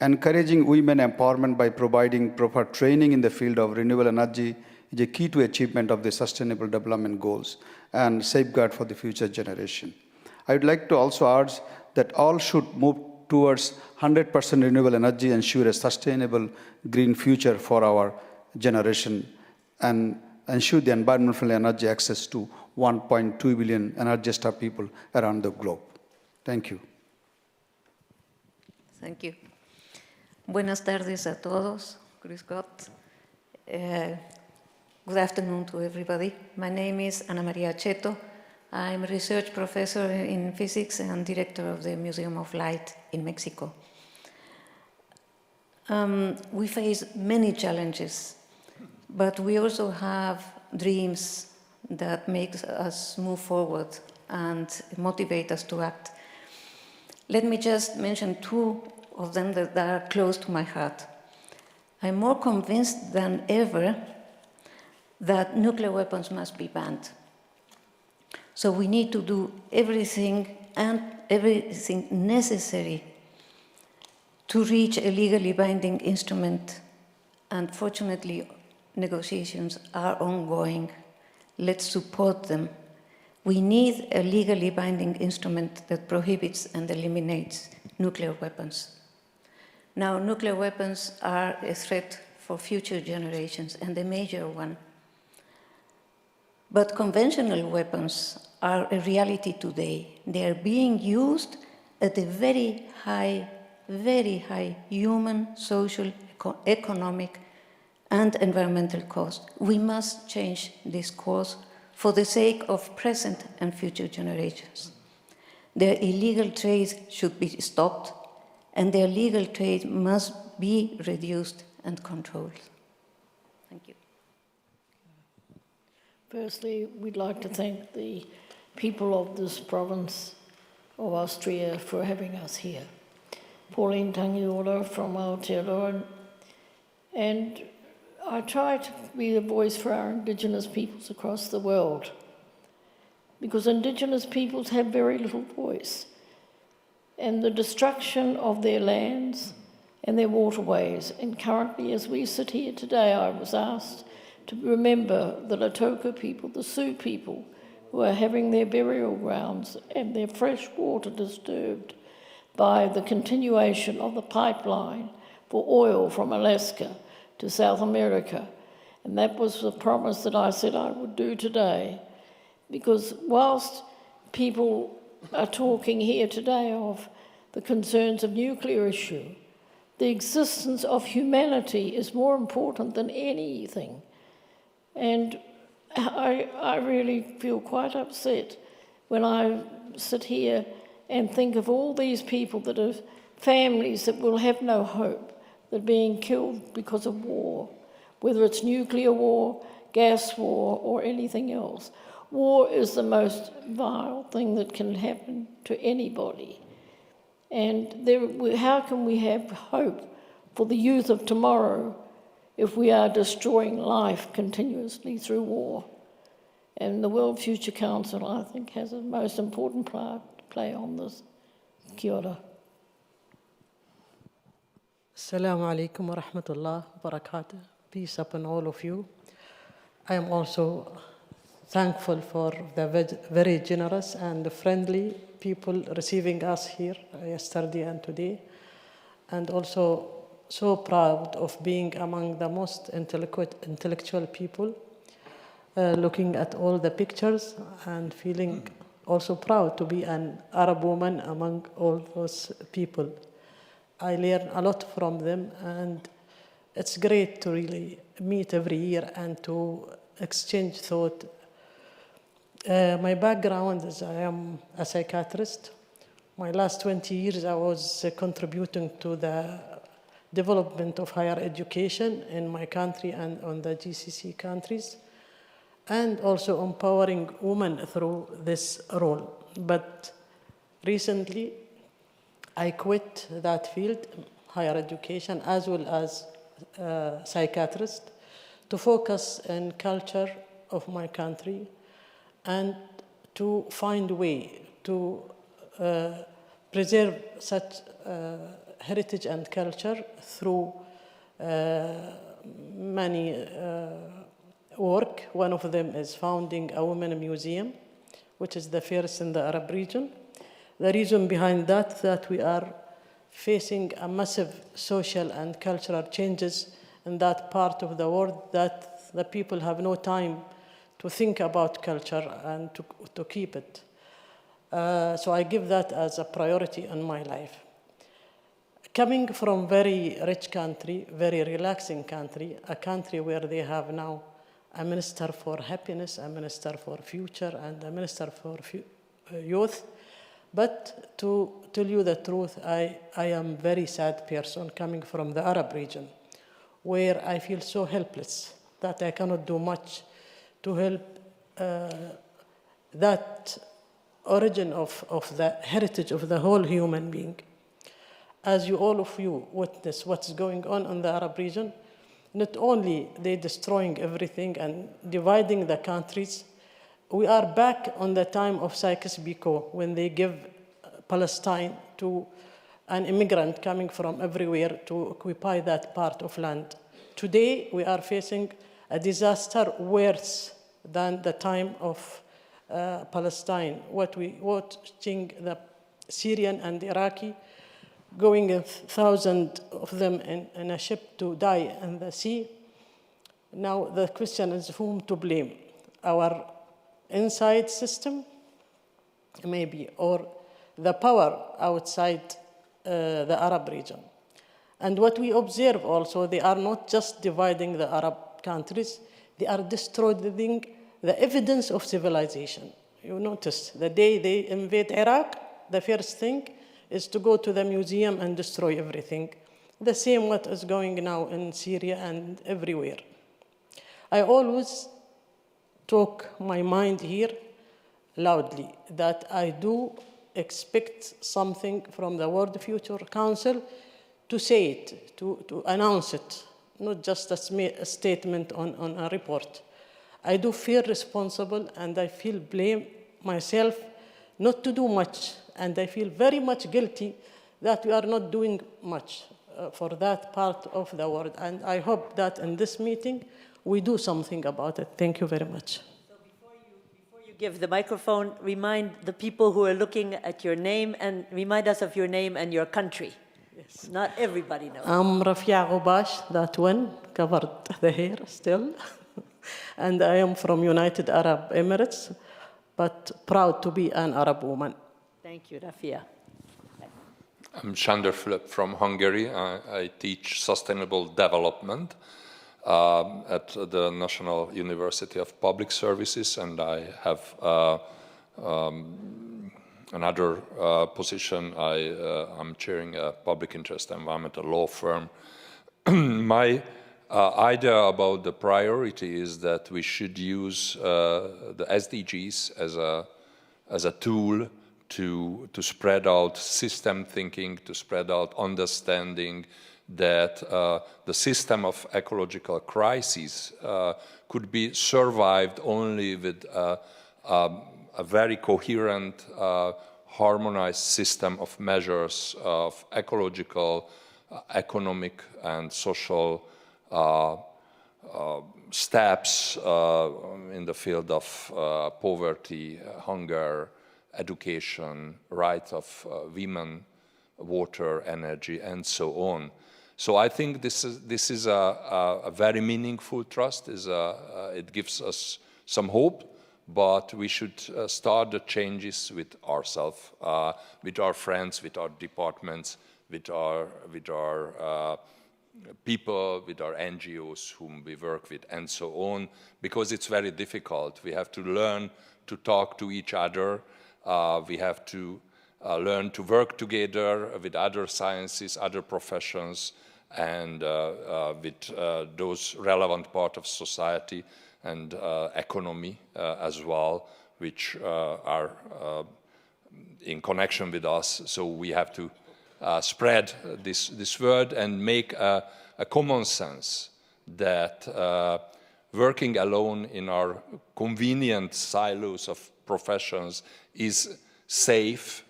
[SPEAKER 9] Encouraging women empowerment by providing proper training in the field of renewable energy is a key to achievement of the Sustainable Development Goals and safeguard for the future generation. I would like to also urge that all should move towards 100% renewable energy, ensure a sustainable green future for our generation, and ensure the environmental energy access to 1.2 billion energy-starved people around the globe. Thank you.
[SPEAKER 10] Thank you. Buenas tardes a todos. Grüß Gott. Good afternoon to everybody. My name is Ana Maria Cheto. I'm a research professor in physics and director of the Museum of Light in Mexico. We face many challenges, but we also have dreams that make us move forward and motivate us to act. Let me just mention two of them that are close to my heart. I'm more convinced than ever that nuclear weapons must be banned. So we need to do everything necessary to reach a legally binding instrument. And fortunately, negotiations are ongoing. Let's support them. We need a legally binding instrument that prohibits and eliminates nuclear weapons. Now, nuclear weapons are a threat for future generations, and a major one. But conventional weapons are a reality today. They are being used at a very high human, social, economic, and environmental cost. We must change this course for the sake of present and future generations. Their illegal trade should be stopped, and their legal trade must be reduced and controlled. Thank you.
[SPEAKER 11] Firstly, we'd like to thank the people of this province of Austria for having us here. Pauline Tangiola from Aotearoa, and I try to be a voice for our Indigenous peoples across the world, because Indigenous peoples have very little voice, and the destruction of their lands and their waterways. And currently, as we sit here today, I was asked to remember the Lautoka people, the Sioux people, who are having their burial grounds and their fresh water disturbed by the continuation of the pipeline for oil from Alaska to South America. And that was the promise that I said I would do today. Because whilst people are talking here today of the concerns of nuclear issue, the existence of humanity is more important than anything. And I really feel quite upset when I sit here and think of all these people that have families that will have no hope, that are being killed because of war, whether it's nuclear war, gas war, or anything else. War is the most vile thing that can happen to anybody. And how can we have hope for the youth of tomorrow if we are destroying life continuously through war? And the World Future Council, I think, has the most important part to play on this. Kia ora.
[SPEAKER 12] Assalamu alaikum wa rahmatullah wa barakatuh. Peace upon all of you. I am also thankful for the very generous and friendly people receiving us here yesterday and today, and also so proud of being among the most intellectual people, looking at all the pictures and feeling also proud to be an Arab woman among all those people. I learn a lot from them, and it's great to really meet every year and to exchange thought. My background is I am a psychiatrist. My last 20 years I was contributing to the development of higher education in my country and on the GCC countries. and also empowering women through this role. But recently, I quit that field, higher education, as well as psychiatrist, to focus on culture of my country and to find a way to preserve such heritage and culture through many work. One of them is founding a women museum, which is the first in the Arab region. The reason behind that we are facing a massive social and cultural changes in that part of the world, that the people have no time to think about culture and to keep it. So I give that as a priority in my life. Coming from very rich country, very relaxing country, a country where they have now a minister for happiness, a minister for future, and a minister for youth. But to tell you the truth, I am a very sad person coming from the Arab region, where I feel so helpless that I cannot do much to help that origin of the heritage of the whole human being. As all of you witness what's going on in the Arab region, not only they destroying everything and dividing the countries, we are back on the time of Sykes-Picot when they give Palestine to an immigrant coming from everywhere to occupy that part of land. Today, we are facing a disaster worse than the time of Palestine. Watching the Syrian and Iraqi going 1,000 of them in a ship to die in the sea. Now the question is whom to blame? Our inside system, maybe, or the power outside the Arab region. And what we observe also, they are not just dividing the Arab countries, they are destroying the evidence of civilization. You notice, the day they invade Iraq, the first thing is to go to the museum and destroy everything. The same what is going now in Syria and everywhere. I always talk my mind here loudly that I do expect something from the World Future Council to say it, to announce it, not just a statement on a report. I do feel responsible and I feel blame myself not to do much, and I feel very much guilty that we are not doing much for that part of the world. And I hope that in this meeting we do something about it. Thank you very much.
[SPEAKER 5] So before you give the microphone, remind the people who are looking at your name and remind us of your name and your country. Yes. Not everybody knows.
[SPEAKER 12] I'm Rafia Ghubash, that one, covered the hair still. And I am from United Arab Emirates, but proud to be an Arab woman.
[SPEAKER 5] Thank you, Rafia.
[SPEAKER 13] I'm Sander Flip from Hungary. I teach sustainable development at the National University of Public Services, and I have another position. I'm chairing a public interest environmental law firm. My idea about the priority is that we should use the SDGs as a tool to spread out system thinking, to spread out understanding that the system of ecological crises could be survived only with a very coherent, harmonized system of measures of ecological, economic, and social steps in the field of poverty, hunger, education, rights of women, water, energy, and so on. So I think this is a very meaningful trust. It gives us some hope, but we should start the changes with ourselves, with our friends, with our departments, with our people, with our NGOs whom we work with, and so on, because it's very difficult. We have to learn to talk to each other. We have to learn to work together with other sciences, other professions, and with those relevant part of society. and economy as well, which are in connection with us. So we have to spread this word and make a common sense that working alone in our convenient silos of professions is safe,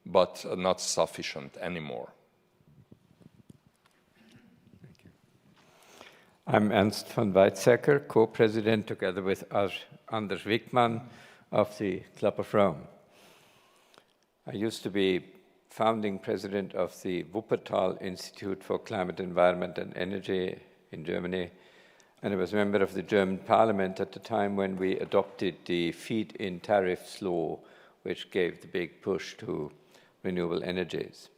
[SPEAKER 13] but not sufficient anymore.
[SPEAKER 14] Thank you. I'm Ernst von Weizsäcker, co-president together with Anders Wickman of the Club of Rome. I used to be founding president of the Wuppertal Institute for Climate, Environment and Energy in Germany, and I was a member of the German parliament at the time when we adopted the feed-in tariffs law, which gave the big push to renewable energies.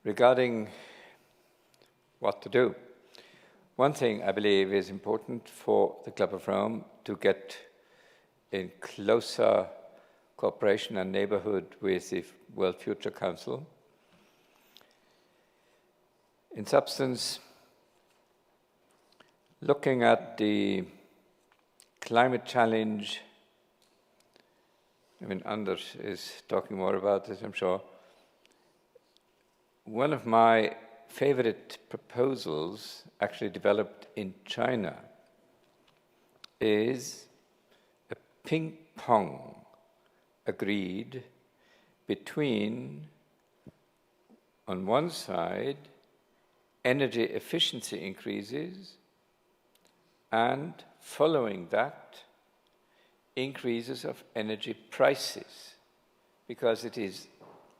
[SPEAKER 14] Regarding what to do, one thing I believe is important for the Club of Rome to get in closer cooperation and neighborhood with the World Future Council. In substance, looking at the climate challenge, I mean, Anders is talking more about this, I'm sure. One of my favorite proposals, actually developed in China, is a ping pong agreed between, on one side, energy efficiency increases, and following that, increases of energy prices, because it is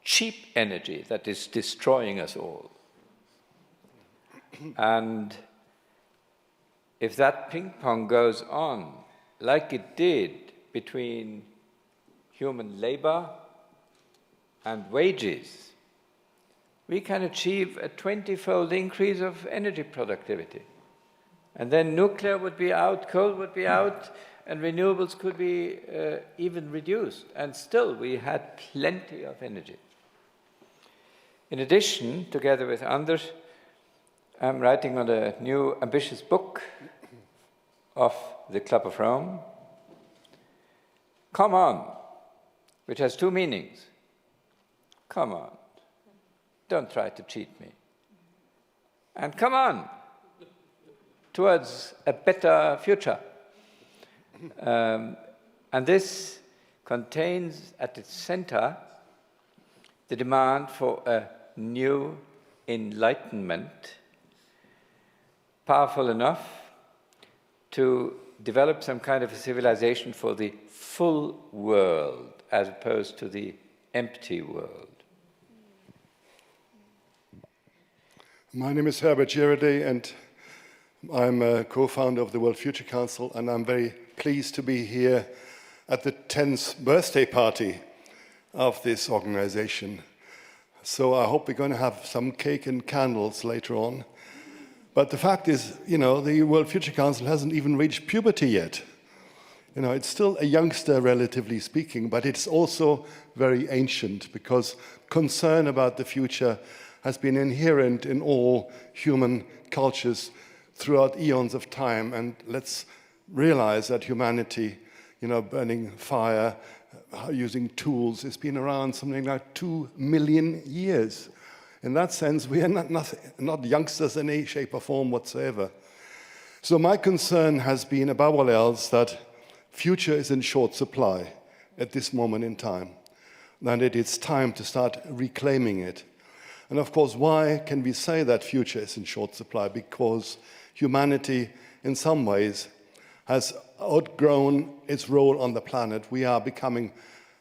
[SPEAKER 14] cheap energy that is destroying us all. And if that ping pong goes on, like it did between human labor and wages, we can achieve a 20-fold increase of energy productivity. And then nuclear would be out, coal would be out, and renewables could be even reduced. And still, we had plenty of energy. In addition, together with Anders, I'm writing on a new ambitious book of the Club of Rome, Come On, which has two meanings. Come on, don't try to cheat me. And come on, towards a better future. And this contains at its center the demand for a new enlightenment, powerful enough to develop some kind of a civilization for the full world as opposed to the empty world.
[SPEAKER 15] My name is Herbert Girardet, and I'm a co-founder of the World Future Council, and I'm very pleased to be here at the 10th birthday party of this organization. So I hope we're going to have some cake and candles later on. But the fact is, you know, the World Future Council hasn't even reached puberty yet. You know, it's still a youngster, relatively speaking, but it's also very ancient, because concern about the future has been inherent in all human cultures throughout eons of time. And let's realize that humanity, you know, burning fire, using tools, has been around something like 2 million years. In that sense, we are not youngsters in any shape or form whatsoever. So my concern has been, above all else, that future is in short supply at this moment in time, and it is time to start reclaiming it. And of course, why can we say that future is in short supply? Because humanity, in some ways, has outgrown its role on the planet. We are becoming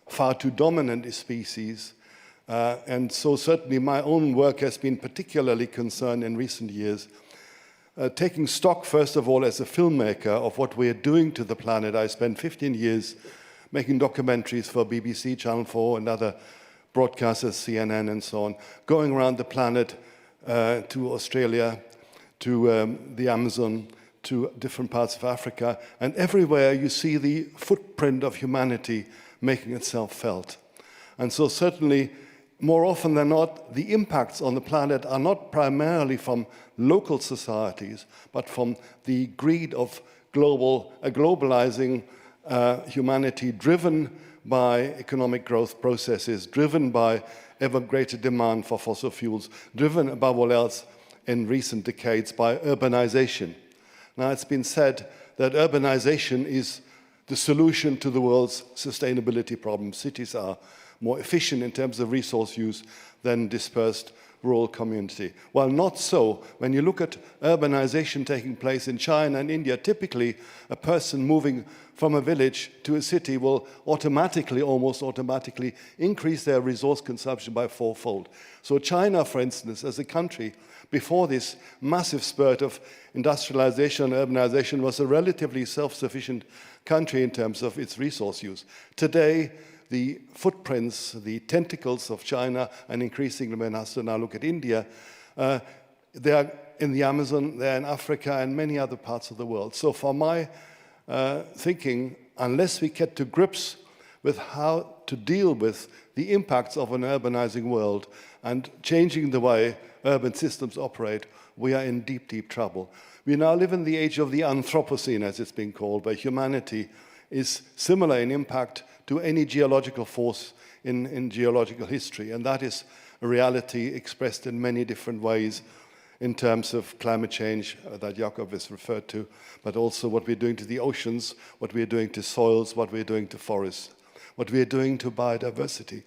[SPEAKER 15] far too dominant a species. And so certainly my own work has been particularly concerned in recent years, taking stock, first of all, as a filmmaker of what we are doing to the planet. I spent 15 years making documentaries for BBC, Channel 4, and other broadcasters, CNN, and so on, going around the planet to Australia, to the Amazon, to different parts of Africa. And everywhere you see the footprint of humanity making itself felt. And so certainly, more often than not, the impacts on the planet are not primarily from local societies, but from the greed of globalizing humanity driven by economic growth processes, driven by ever greater demand for fossil fuels, driven above all else in recent decades by urbanization. Now, it's been said that urbanization is the solution to the world's sustainability problems. Cities are more efficient in terms of resource use than dispersed rural community. Well, not so. When you look at urbanization taking place in China and India, typically a person moving from a village to a city will almost automatically, increase their resource consumption by fourfold. So China, for instance, as a country, before this massive spurt of industrialization and urbanization, was a relatively self-sufficient country in terms of its resource use. Today, the footprints, the tentacles of China, and increasingly when I now look at India, they are in the Amazon, they're in Africa, and many other parts of the world. So for my thinking, unless we get to grips with how to deal with the impacts of an urbanizing world and changing the way urban systems operate, we are in deep, deep trouble. We now live in the age of the Anthropocene, as it's been called, where humanity is similar in impact to any geological force in geological history. And that is a reality expressed in many different ways in terms of climate change that Jakob has referred to, but also what we're doing to the oceans, what we're doing to soils, what we're doing to forests, what we're doing to biodiversity.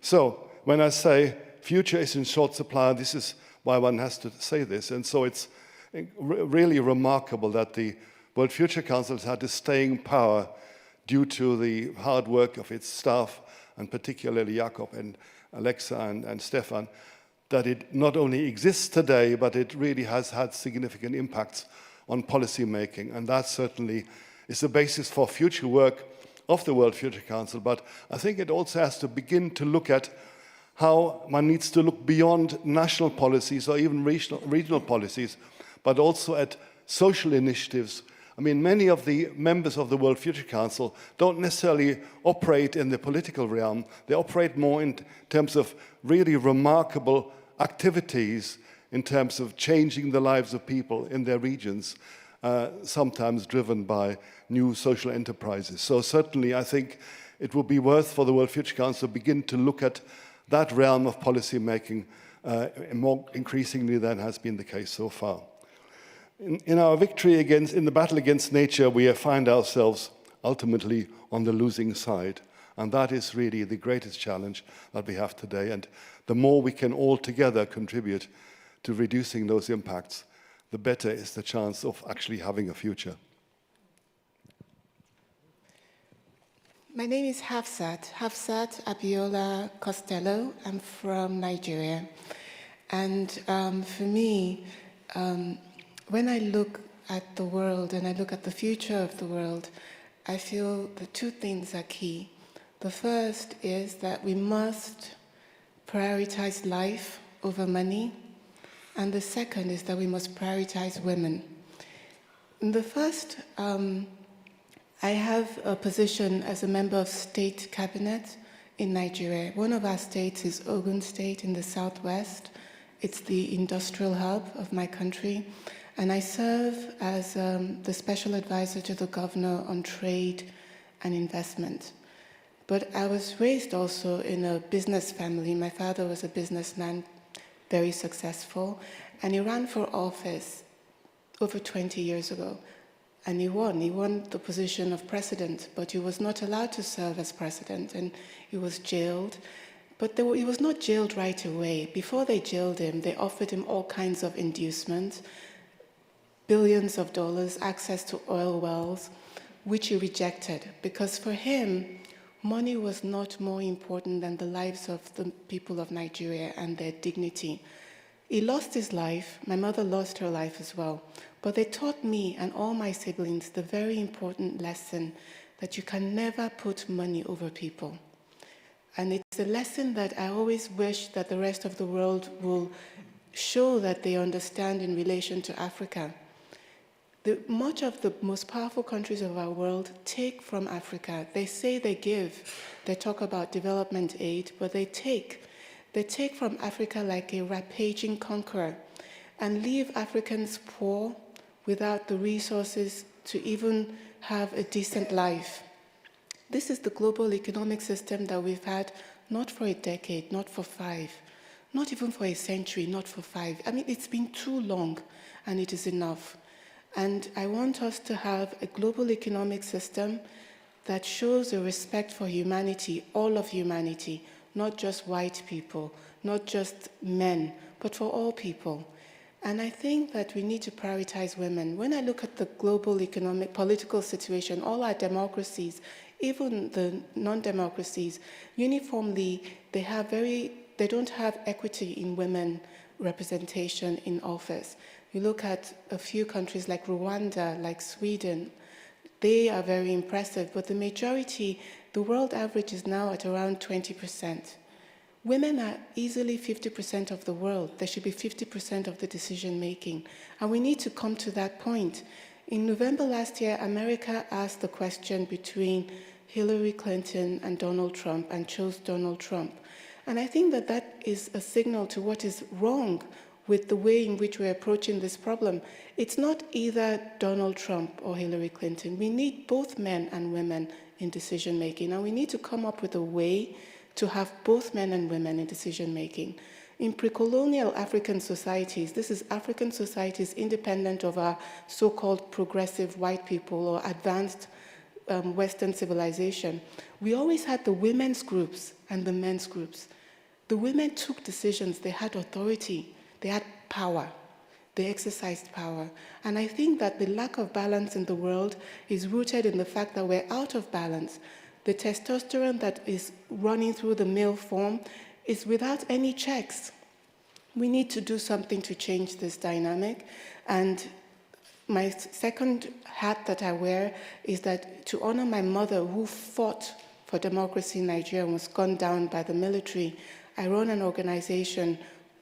[SPEAKER 15] So when I say future is in short supply, this is why one has to say this. And so it's really remarkable that the World Future Council has had a staying power due to the hard work of its staff, and particularly Jakob and Alexa and Stefan, that it not only exists today, but it really has had significant impacts on policy making. And that certainly is the basis for future work of the World Future Council. But I think it also has to begin to look at how one needs to look beyond national policies or even regional policies, but also at social initiatives. I mean, many of the members of the World Future Council don't necessarily operate in the political realm. They operate more in terms of really remarkable activities in terms of changing the lives of people in their regions, sometimes driven by new social enterprises. So certainly I think it would be worth for the World Future Council to begin to look at that realm of policy making more increasingly than has been the case so far. In our victory in the battle against nature, we find ourselves ultimately on the losing side. And that is really the greatest challenge that we have today. And the more we can all together contribute to reducing those impacts, the better is the chance of actually having a future.
[SPEAKER 16] My name is Hafsat Abiola Costello. I'm from Nigeria. And for me, when I look at the world and I look at the future of the world, I feel the two things are key. The first is that we must prioritize life over money. And the second is that we must prioritize women. In the first, I have a position as a member of state cabinet in Nigeria. One of our states is Ogun State in the southwest. It's the industrial hub of my country. And I serve as the special advisor to the governor on trade and investment. But I was raised also in a business family. My father was a businessman, very successful, and he ran for office over 20 years ago. And he won. He won the position of president, but he was not allowed to serve as president, and he was jailed. But he was not jailed right away. Before they jailed him, they offered him all kinds of inducements, billions of dollars, access to oil wells, which he rejected, because for him, money was not more important than the lives of the people of Nigeria and their dignity. He lost his life. My mother lost her life as well. But they taught me and all my siblings the very important lesson that you can never put money over people. And it's a lesson that I always wish that the rest of the world will show that they understand in relation to Africa. Much of the most powerful countries of our world take from Africa. They say they give. They talk about development aid, but they take. They take from Africa like a rampaging conqueror and leave Africans poor, without the resources to even have a decent life. This is the global economic system that we've had not for a decade, not for 5, not even for a century, not for 5. I mean, it's been too long, and it is enough. And I want us to have a global economic system that shows a respect for humanity, all of humanity, not just white people, not just men, but for all people. And I think that we need to prioritize women. When I look at the global economic, political situation, all our democracies, even the non-democracies, uniformly, they don't have equity in women representation in office. You look at a few countries like Rwanda, like Sweden, they are very impressive, but the majority, the world average is now at around 20%. Women are easily 50% of the world. There should be 50% of the decision making. And we need to come to that point. In November last year, America asked the question between Hillary Clinton and Donald Trump and chose Donald Trump. And I think that that is a signal to what is wrong with the way in which we're approaching this problem. It's not either Donald Trump or Hillary Clinton. We need both men and women in decision making. And we need to come up with a way to have both men and women in decision making. In pre-colonial African societies, this is African societies independent of our so-called progressive white people or advanced Western civilization, we always had the women's groups and the men's groups. The women took decisions, they had authority, they had power, they exercised power. And I think that the lack of balance in the world is rooted in the fact that we're out of balance. The testosterone that is running through the male form is without any checks. We need to do something to change this dynamic. And my second hat that I wear is that to honor my mother who fought for democracy in Nigeria and was gunned down by the military, I run an organization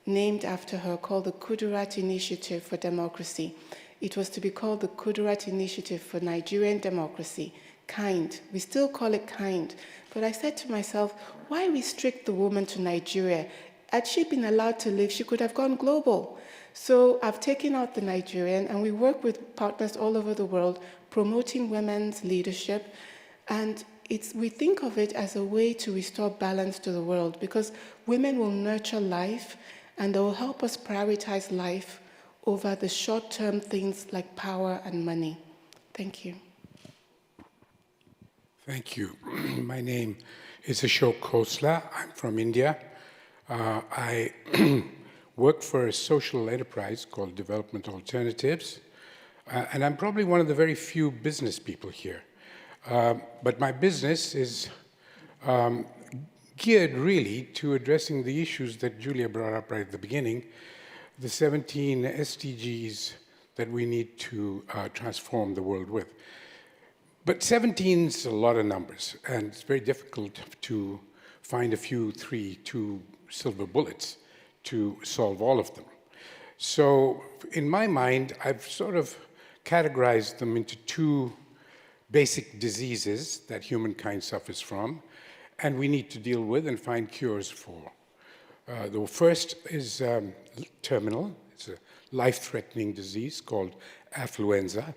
[SPEAKER 16] named after her called the Kudirat Initiative for Democracy. It was to be called the Kudirat Initiative for Nigerian Democracy. Kind. We still call it kind. But I said to myself, why restrict the woman to Nigeria? Had she been allowed to live, she could have gone global. So I've taken out the Nigerian, and we work with partners all over the world promoting women's leadership. And we think of it as a way to restore balance to the world, because women will nurture life, and they will help us prioritize life over the short-term things like power and money. Thank you.
[SPEAKER 17] Thank you. My name is Ashok Khosla. I'm from India. I work for a social enterprise called Development Alternatives, and I'm probably one of the very few business people here. But my business is geared really to addressing the issues that Julia brought up right at the beginning, the 17 SDGs that we need to transform the world with. But 17 is a lot of numbers, and it's very difficult to find a few, 2 silver bullets to solve all of them. So in my mind, I've sort of categorized them into 2 basic diseases that humankind suffers from, and we need to deal with and find cures for. The first is terminal. It's a life-threatening disease called affluenza.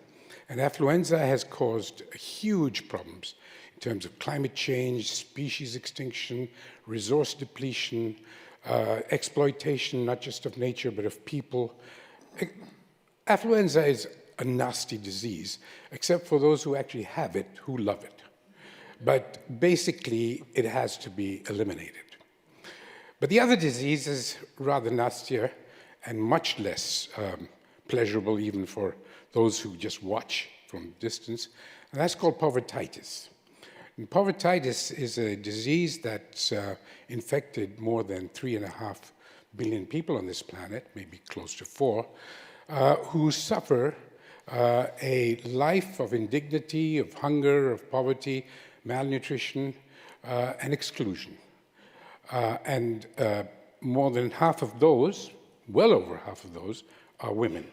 [SPEAKER 17] And affluenza has caused huge problems in terms of climate change, species extinction, resource depletion, exploitation, not just of nature, but of people. Affluenza is a nasty disease, except for those who actually have it, who love it. But basically, it has to be eliminated. But the other disease is rather nastier and much less pleasurable even for those who just watch from distance, and that's called povertitis. And povertitis is a disease that's infected more than 3.5 billion people on this planet, maybe close to 4, who suffer a life of indignity, of hunger, of poverty, malnutrition, and exclusion. And more than half of those, well over half of those, are women.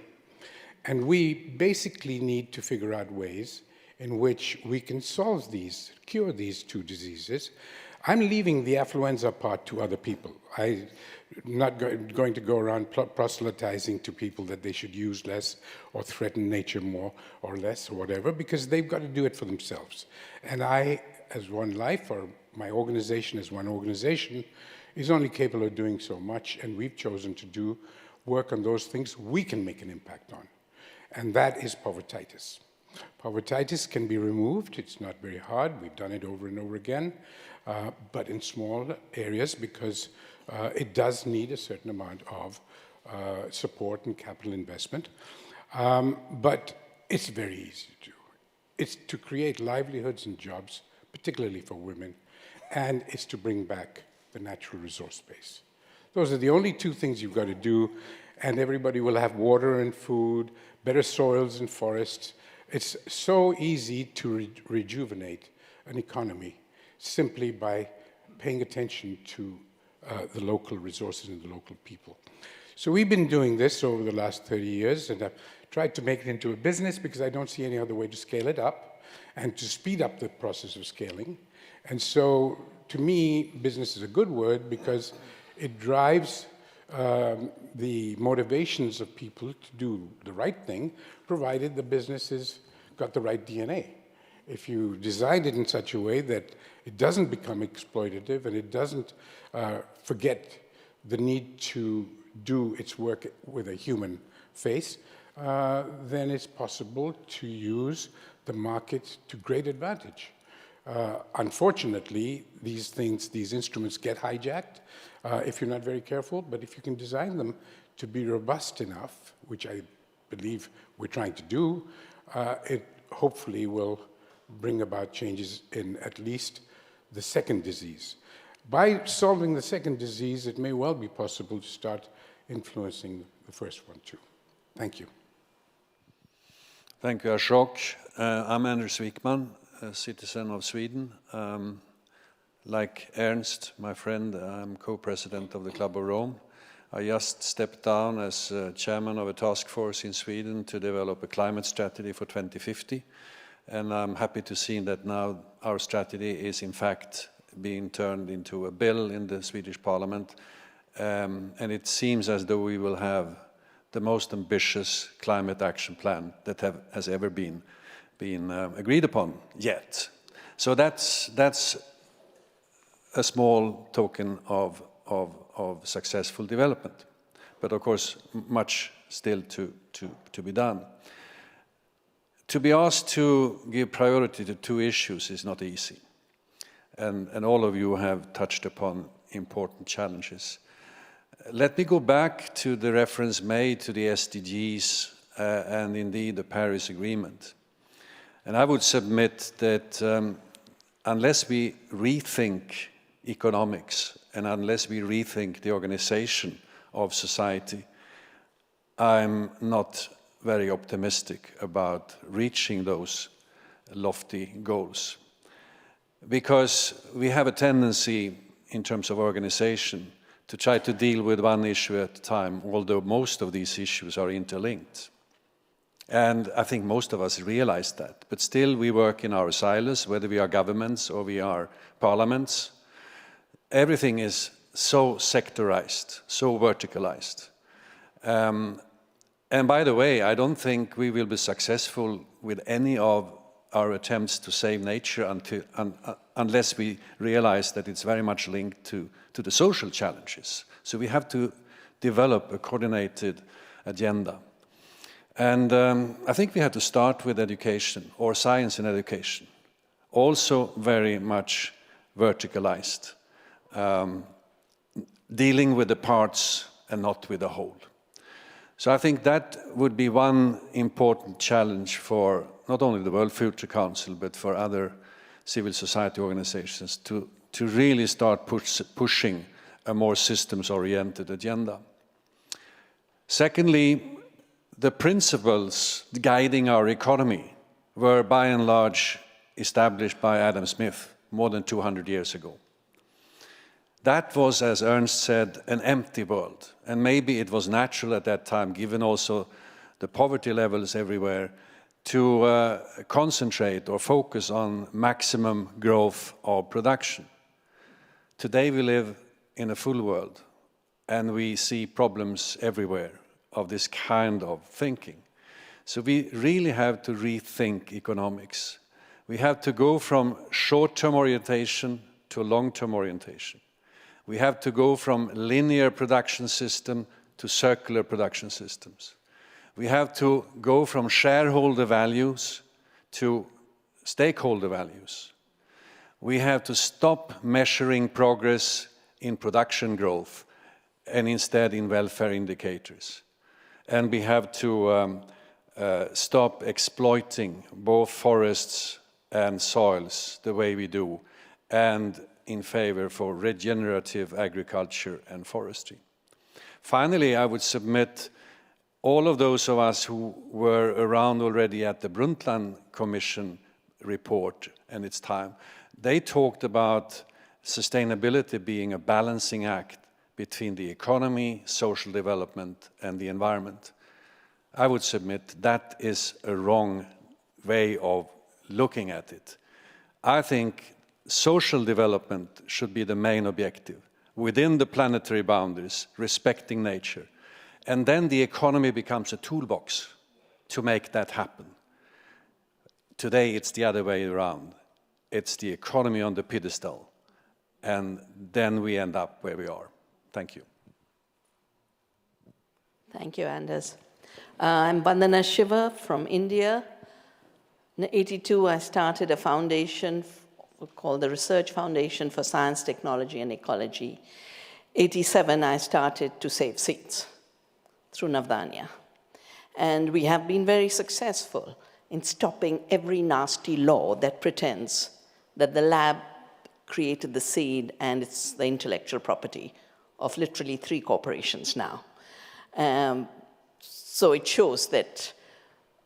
[SPEAKER 17] And we basically need to figure out ways in which we can cure these 2 diseases. I'm leaving the affluenza part to other people. I'm not going to go around proselytizing to people that they should use less or threaten nature more or less or whatever, because they've got to do it for themselves. And I, as one life, or my organization as one organization, is only capable of doing so much, and we've chosen to do work on those things we can make an impact on. And that is povertitis. Povertitis can be removed. It's not very hard. We've done it over and over again, but in small areas, because it does need a certain amount of support and capital investment. But it's very easy to do. It's to create livelihoods and jobs, particularly for women, and it's to bring back the natural resource base. Those are the only two things you've got to do, and everybody will have water and food, better soils and forests. It's so easy to rejuvenate an economy simply by paying attention to the local resources and the local people. So we've been doing this over the last 30 years, and I've tried to make it into a business because I don't see any other way to scale it up and to speed up the process of scaling. And so, to me, business is a good word because it drives the motivations of people to do the right thing, provided the business has got the right DNA. If you design it in such a way that it doesn't become exploitative and it doesn't forget the need to do its work with a human face, then it's possible to use the market to great advantage. Unfortunately, these instruments get hijacked if you're not very careful, but if you can design them to be robust enough, which I believe we're trying to do, it hopefully will bring about changes in at least the second disease. By solving the second disease, it may well be possible to start influencing the first one too. Thank you.
[SPEAKER 18] Thank you, Ashok. I'm Anders Wickman, a citizen of Sweden. Like Ernst, my friend, I'm co-president of the Club of Rome. I just stepped down as chairman of a task force in Sweden to develop a climate strategy for 2050. And I'm happy to see that now our strategy is in fact being turned into a bill in the Swedish parliament. And it seems as though we will have the most ambitious climate action plan that has ever been agreed upon yet. So that's a small token of successful development. But of course, much still to be done. To be asked to give priority to two issues is not easy. And all of you have touched upon important challenges. Let me go back to the reference made to the SDGs and indeed the Paris Agreement. And I would submit that unless we rethink economics and unless we rethink the organization of society, I'm not very optimistic about reaching those lofty goals. Because we have a tendency in terms of organization to try to deal with one issue at a time, although most of these issues are interlinked. And I think most of us realize that. But still we work in our silos, whether we are governments or we are parliaments. Everything is so sectorized, so verticalized. And by the way, I don't think we will be successful with any of our attempts to save nature unless we realize that it's very much linked to the social challenges. So we have to develop a coordinated agenda. And I think we have to start with education, or science and education, also very much verticalized, dealing with the parts and not with the whole. So I think that would be one important challenge for not only the World Future Council, but for other civil society organizations to really start pushing a more systems-oriented agenda. Secondly, the principles guiding our economy were by and large established by Adam Smith more than 200 years ago. That was, as Ernst said, an empty world. And maybe it was natural at that time, given also the poverty levels everywhere, to concentrate or focus on maximum growth of production. Today we live in a full world, and we see problems everywhere of this kind of thinking. So we really have to rethink economics. We have to go from short-term orientation to long-term orientation. We have to go from linear production system to circular production systems. We have to go from shareholder values to stakeholder values. We have to stop measuring progress in production growth and instead in welfare indicators. And we have to stop exploiting both forests and soils the way we do, and in favor for regenerative agriculture and forestry. Finally, I would submit all of those of us who were around already at the Brundtland Commission report and its time, they talked about sustainability being a balancing act between the economy, social development, and the environment. I would submit that is a wrong way of looking at it. I think social development should be the main objective, within the planetary boundaries, respecting nature. And then the economy becomes a toolbox to make that happen. Today, it's the other way around. It's the economy on the pedestal, and then we end up where we are. Thank you.
[SPEAKER 19] Thank you, Anders. I'm Vandana Shiva from India. In 1982, I started a foundation called the Research Foundation for Science, Technology, and Ecology. 1987, I started to save seeds through Navdanya. And we have been very successful in stopping every nasty law that pretends that the lab created the seed and it's the intellectual property of literally 3 corporations now. So it shows that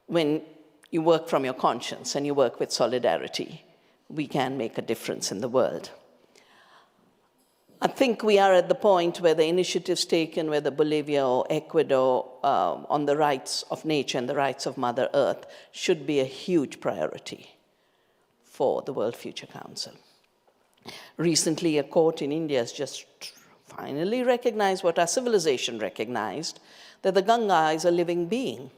[SPEAKER 19] when you work from your conscience and you work with solidarity, we can make a difference in the world. I think we are at the point where the initiatives taken, whether Bolivia or Ecuador, on the rights of nature and the rights of Mother Earth, should be a huge priority for the World Future Council. Recently, a court in India has just finally recognized what our civilization recognized, that the Ganga is a living being,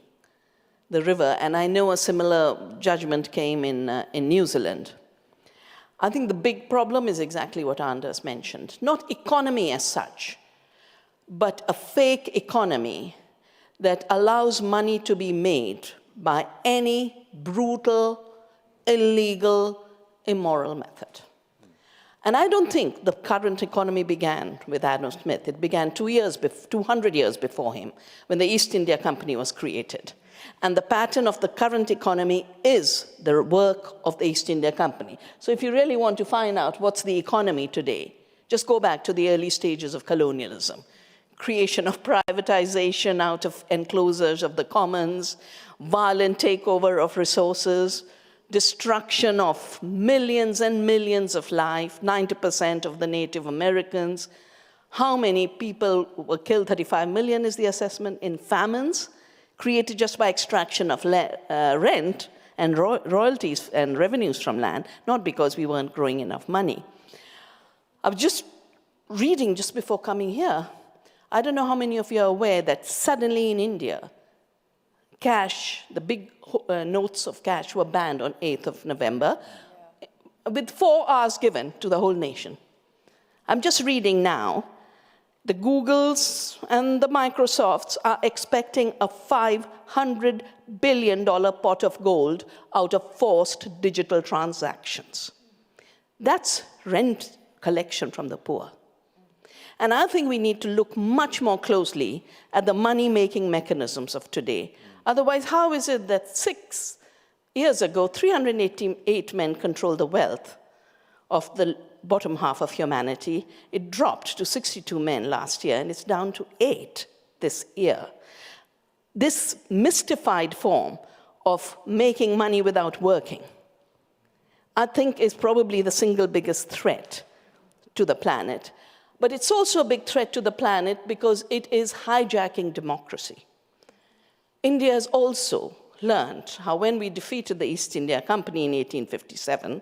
[SPEAKER 19] the river, and I know a similar judgment came in New Zealand. I think the big problem is exactly what Anders mentioned. Not economy as such, but a fake economy that allows money to be made by any brutal, illegal, immoral method. And I don't think the current economy began with Adam Smith. It began 200 years before him, when the East India Company was created. And the pattern of the current economy is the work of the East India Company. So if you really want to find out what's the economy today, just go back to the early stages of colonialism. Creation of privatization out of enclosures of the commons, violent takeover of resources, destruction of millions and millions of life, 90% of the Native Americans. How many people were killed? 35 million is the assessment in famines, created just by extraction of rent and royalties and revenues from land, not because we weren't growing enough money. I was just reading just before coming here. I don't know how many of you are aware that suddenly in India, cash, the big notes of cash were banned on 8th of November, with 4 hours given to the whole nation. I'm just reading now, the Googles and the Microsofts are expecting a $500 billion pot of gold out of forced digital transactions. That's rent collection from the poor. And I think we need to look much more closely at the money-making mechanisms of today. Otherwise, how is it that 6 years ago, 388 men controlled the wealth of the bottom half of humanity? It dropped to 62 men last year, and it's down to 8 this year. This mystified form of making money without working, I think, is probably the single biggest threat to the planet. But it's also a big threat to the planet because it is hijacking democracy. India has also learned how when we defeated the East India Company in 1857,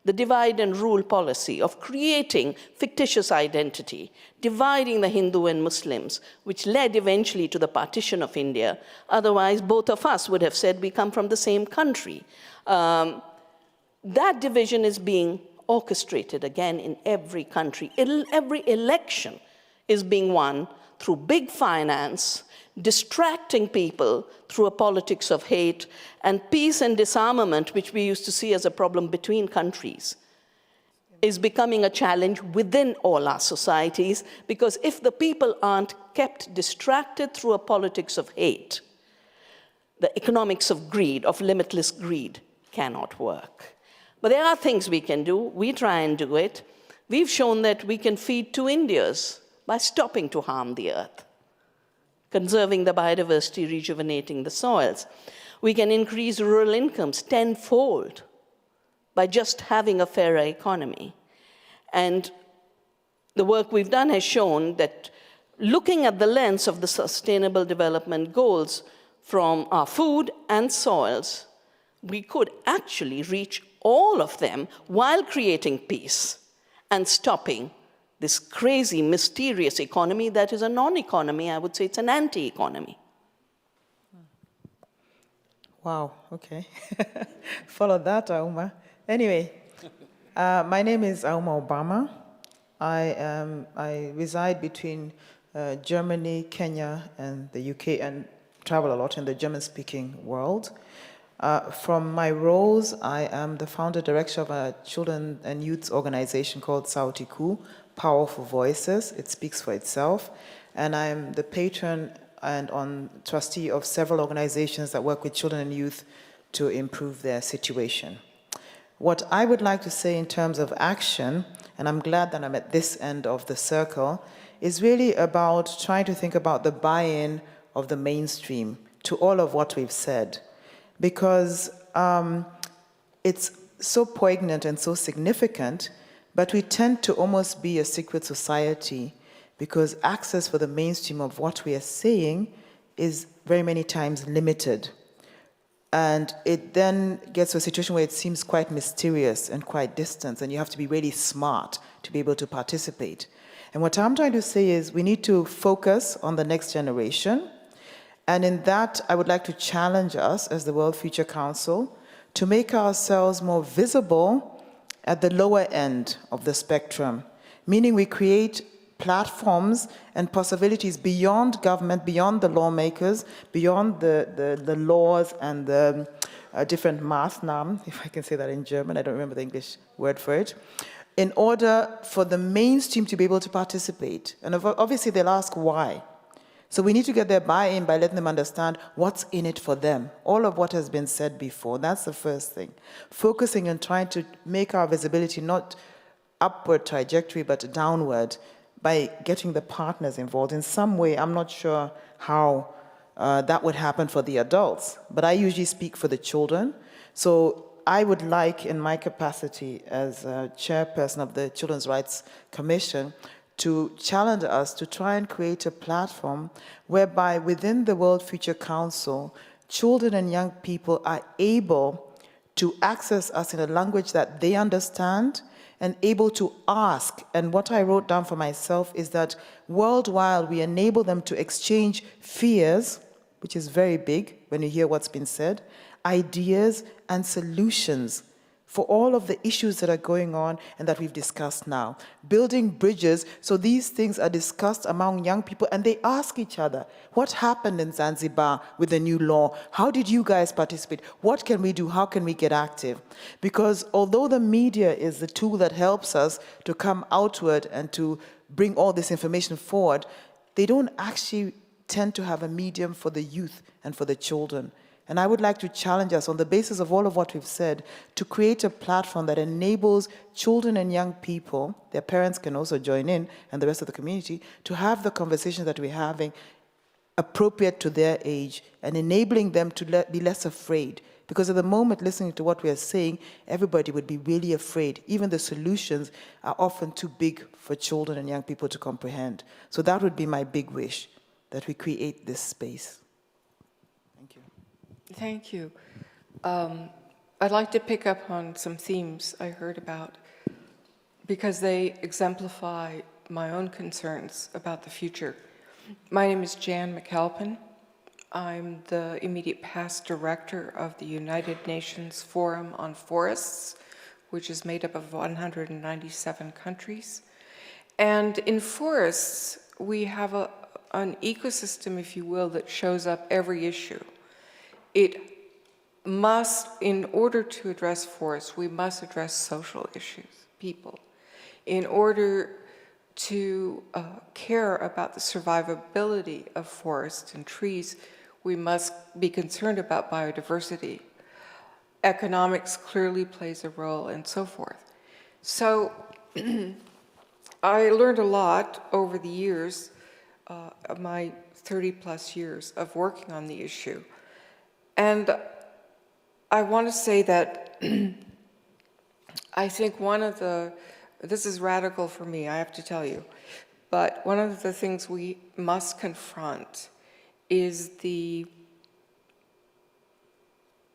[SPEAKER 19] the divide and rule policy of creating fictitious identity, dividing the Hindu and Muslims, which led eventually to the partition of India. Otherwise, both of us would have said we come from the same country. That division is being orchestrated again in every country. Every election is being won through big finance, distracting people through a politics of hate, and peace and disarmament, which we used to see as a problem between countries, is becoming a challenge within all our societies, because if the people aren't kept distracted through a politics of hate, the economics of greed, of limitless greed, cannot work. But there are things we can do. We try and do it. We've shown that we can feed 2 Indias by stopping to harm the earth, conserving the biodiversity, rejuvenating the soils. We can increase rural incomes tenfold by just having a fairer economy. And the work we've done has shown that looking at the lens of the Sustainable Development Goals from our food and soils, we could actually reach all of them while creating peace and stopping this crazy, mysterious economy that is a non-economy. I would say it's an anti-economy.
[SPEAKER 20] Wow, okay. Follow that, Auma. Anyway, my name is Auma Obama. I reside between Germany, Kenya, and the UK, and travel a lot in the German-speaking world. From my roles, I am the founder director of a children and youth organization called Sauti Kuu, Powerful Voices. It speaks for itself. And I'm the patron and trustee of several organizations that work with children and youth to improve their situation. What I would like to say in terms of action, and I'm glad that I'm at this end of the circle, is really about trying to think about the buy-in of the mainstream to all of what we've said. Because it's so poignant and so significant, but we tend to almost be a secret society because access for the mainstream of what we are saying is very many times limited. And it then gets to a situation where it seems quite mysterious and quite distant, and you have to be really smart to be able to participate. And what I'm trying to say is we need to focus on the next generation. And in that, I would like to challenge us as the World Future Council to make ourselves more visible at the lower end of the spectrum, meaning we create platforms and possibilities beyond government, beyond the lawmakers, beyond the laws and the different Maßnahmen, if I can say that in German, I don't remember the English word for it, in order for the mainstream to be able to participate. And obviously they'll ask why. So we need to get their buy-in by letting them understand what's in it for them. All of what has been said before, that's the first thing. Focusing on trying to make our visibility not upward trajectory, but downward by getting the partners involved. In some way, I'm not sure how that would happen for the adults, but I usually speak for the children. So I would like, in my capacity as chairperson of the Children's Rights Commission, to challenge us to try and create a platform whereby within the World Future Council, children and young people are able to access us in a language that they understand and able to ask. And what I wrote down for myself is that worldwide we enable them to exchange fears, which is very big when you hear what's been said, ideas and solutions for all of the issues that are going on and that we've discussed now. Building bridges so these things are discussed among young people and they ask each other, what happened in Zanzibar with the new law? How did you guys participate? What can we do? How can we get active? Because although the media is the tool that helps us to come outward and to bring all this information forward, they don't actually tend to have a medium for the youth and for the children. And I would like to challenge us on the basis of all of what we've said to create a platform that enables children and young people, their parents can also join in, and the rest of the community, to have the conversations that we're having appropriate to their age and enabling them to be less afraid. Because at the moment, listening to what we are saying, everybody would be really afraid. Even the solutions are often too big for children and young people to comprehend. So that would be my big wish, that we create this space.
[SPEAKER 21] Thank you. I'd like to pick up on some themes I heard about because they exemplify my own concerns about the future. My name is Jan McAlpin. I'm the immediate past director of the United Nations Forum on Forests, which is made up of 197 countries. And in forests, we have an ecosystem, if you will, that shows up every issue. It must, in order to address forests, we must address social issues, people. In order to care about the survivability of forests and trees, we must be concerned about biodiversity. Economics clearly plays a role, and so forth. So I learned a lot over the years, my 30-plus years of working on the issue. And I want to say that I think this is radical for me, I have to tell you, but one of the things we must confront is the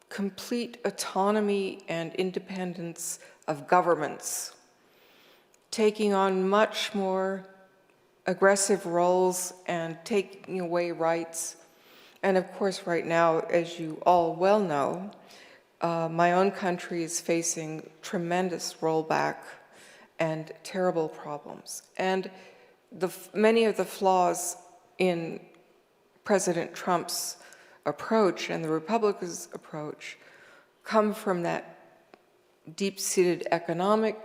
[SPEAKER 21] complete autonomy and independence of governments, taking on much more aggressive roles and taking away rights. And of course, right now, as you all well know, my own country is facing tremendous rollback and terrible problems. And many of the flaws in President Trump's approach and the Republicans' approach come from that deep-seated economic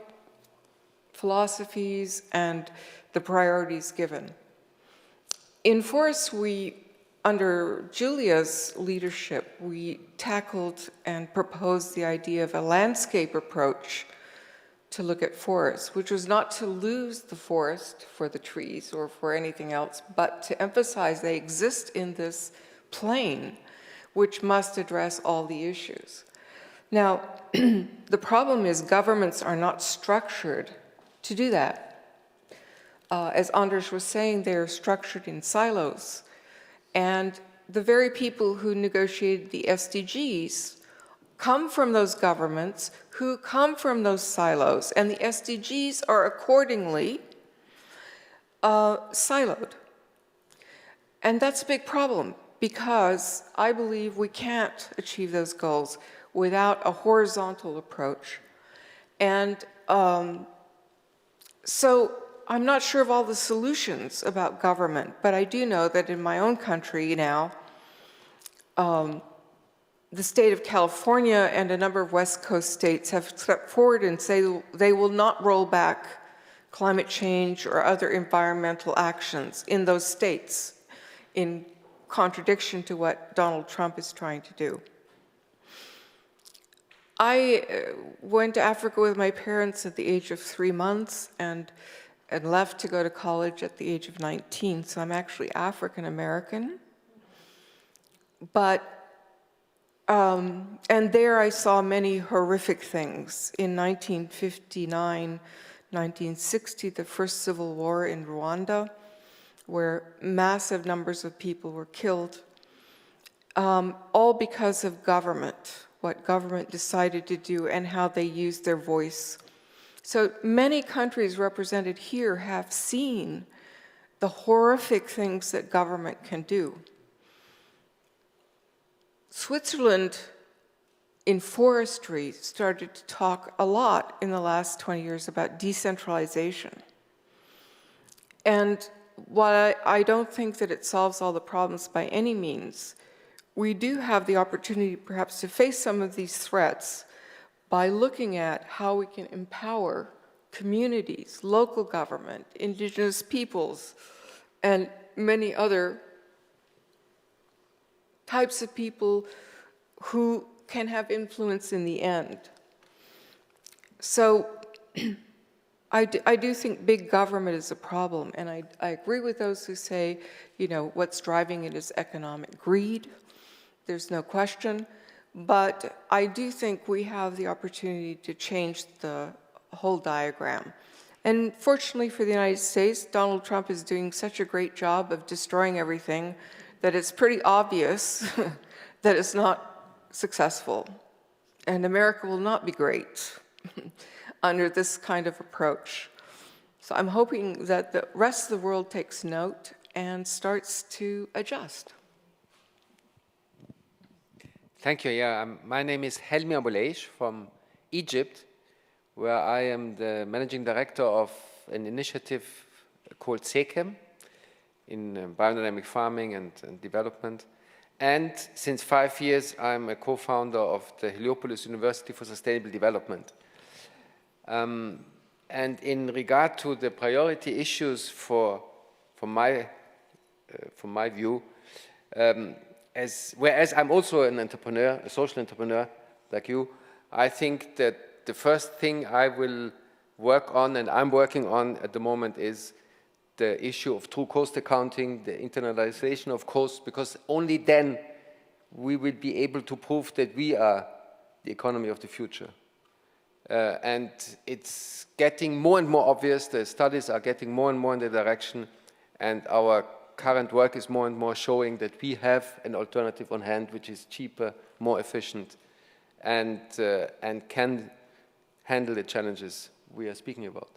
[SPEAKER 21] philosophies and the priorities given. In forests, under Julia's leadership, we tackled and proposed the idea of a landscape approach to look at forests, which was not to lose the forest for the trees or for anything else, but to emphasize they exist in this plane, which must address all the issues. Now, the problem is governments are not structured to do that. As Anders was saying, they're structured in silos. And the very people who negotiated the SDGs come from those governments who come from those silos, and the SDGs are accordingly siloed. And that's a big problem because I believe we can't achieve those goals without a horizontal approach. And so I'm not sure of all the solutions about government, but I do know that in my own country now, the state of California and a number of West Coast states have stepped forward and say they will not roll back climate change or other environmental actions in those states, in contradiction to what Donald Trump is trying to do. I went to Africa with my parents at the age of 3 months and left to go to college at the age of 19, so I'm actually African American. But, and there I saw many horrific things. In 1959, 1960, the first civil war in Rwanda, where massive numbers of people were killed, all because of government, what government decided to do and how they used their voice. So many countries represented here have seen the horrific things that government can do. Switzerland in forestry started to talk a lot in the last 20 years about decentralization. And while I don't think that it solves all the problems by any means, we do have the opportunity perhaps to face some of these threats by looking at how we can empower communities, local government, indigenous peoples, and many other types of people who can have influence in the end. So I do think big government is a problem, and I agree with those who say, you know, what's driving it is economic greed. There's no question. But I do think we have the opportunity to change the whole diagram. And fortunately for the United States, Donald Trump is doing such a great job of destroying everything that it's pretty obvious that it's not successful. And America will not be great under this kind of approach. So I'm hoping that the rest of the world takes note and starts to adjust.
[SPEAKER 2] Thank you. Yeah, my name is Helmi Abouleish from Egypt, where I am the managing director of an initiative called SECEM in biodynamic farming and development. And since 5 years, I'm a co-founder of the Heliopolis University for Sustainable Development. And in regard to the priority issues from my view, whereas I'm also an entrepreneur, a social entrepreneur like you, I think that the first thing I will work on, and I'm working on at the moment, is the issue of true cost accounting, the internalization of costs, because only then we will be able to prove that we are the economy of the future. And it's getting more and more obvious, the studies are getting more and more in the direction, and our current work is more and more showing that we have an alternative on hand which is cheaper, more efficient, and can handle the challenges we are speaking about.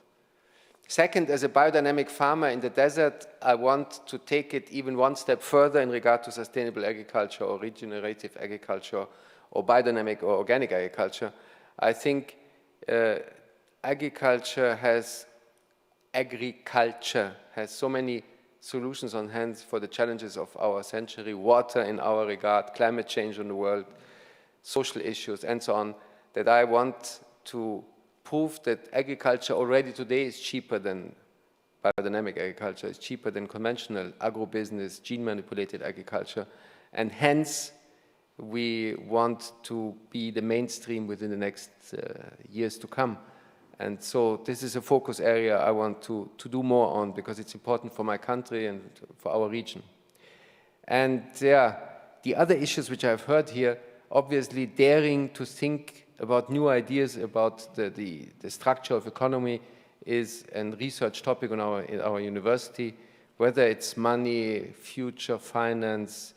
[SPEAKER 2] Second, as a biodynamic farmer in the desert, I want to take it even one step further in regard to sustainable agriculture or regenerative agriculture or biodynamic or organic agriculture. I think agriculture has so many solutions on hand for the challenges of our century, water in our regard, climate change in the world, social issues, and so on, that I want to prove that agriculture already today is cheaper than biodynamic agriculture, is cheaper than conventional agribusiness, gene-manipulated agriculture, and hence we want to be the mainstream within the next years to come. And so this is a focus area I want to do more on because it's important for my country and for our region. And yeah, the other issues which I've heard here, obviously daring to think about new ideas about the structure of economy is a research topic in our university, whether it's money, future finance,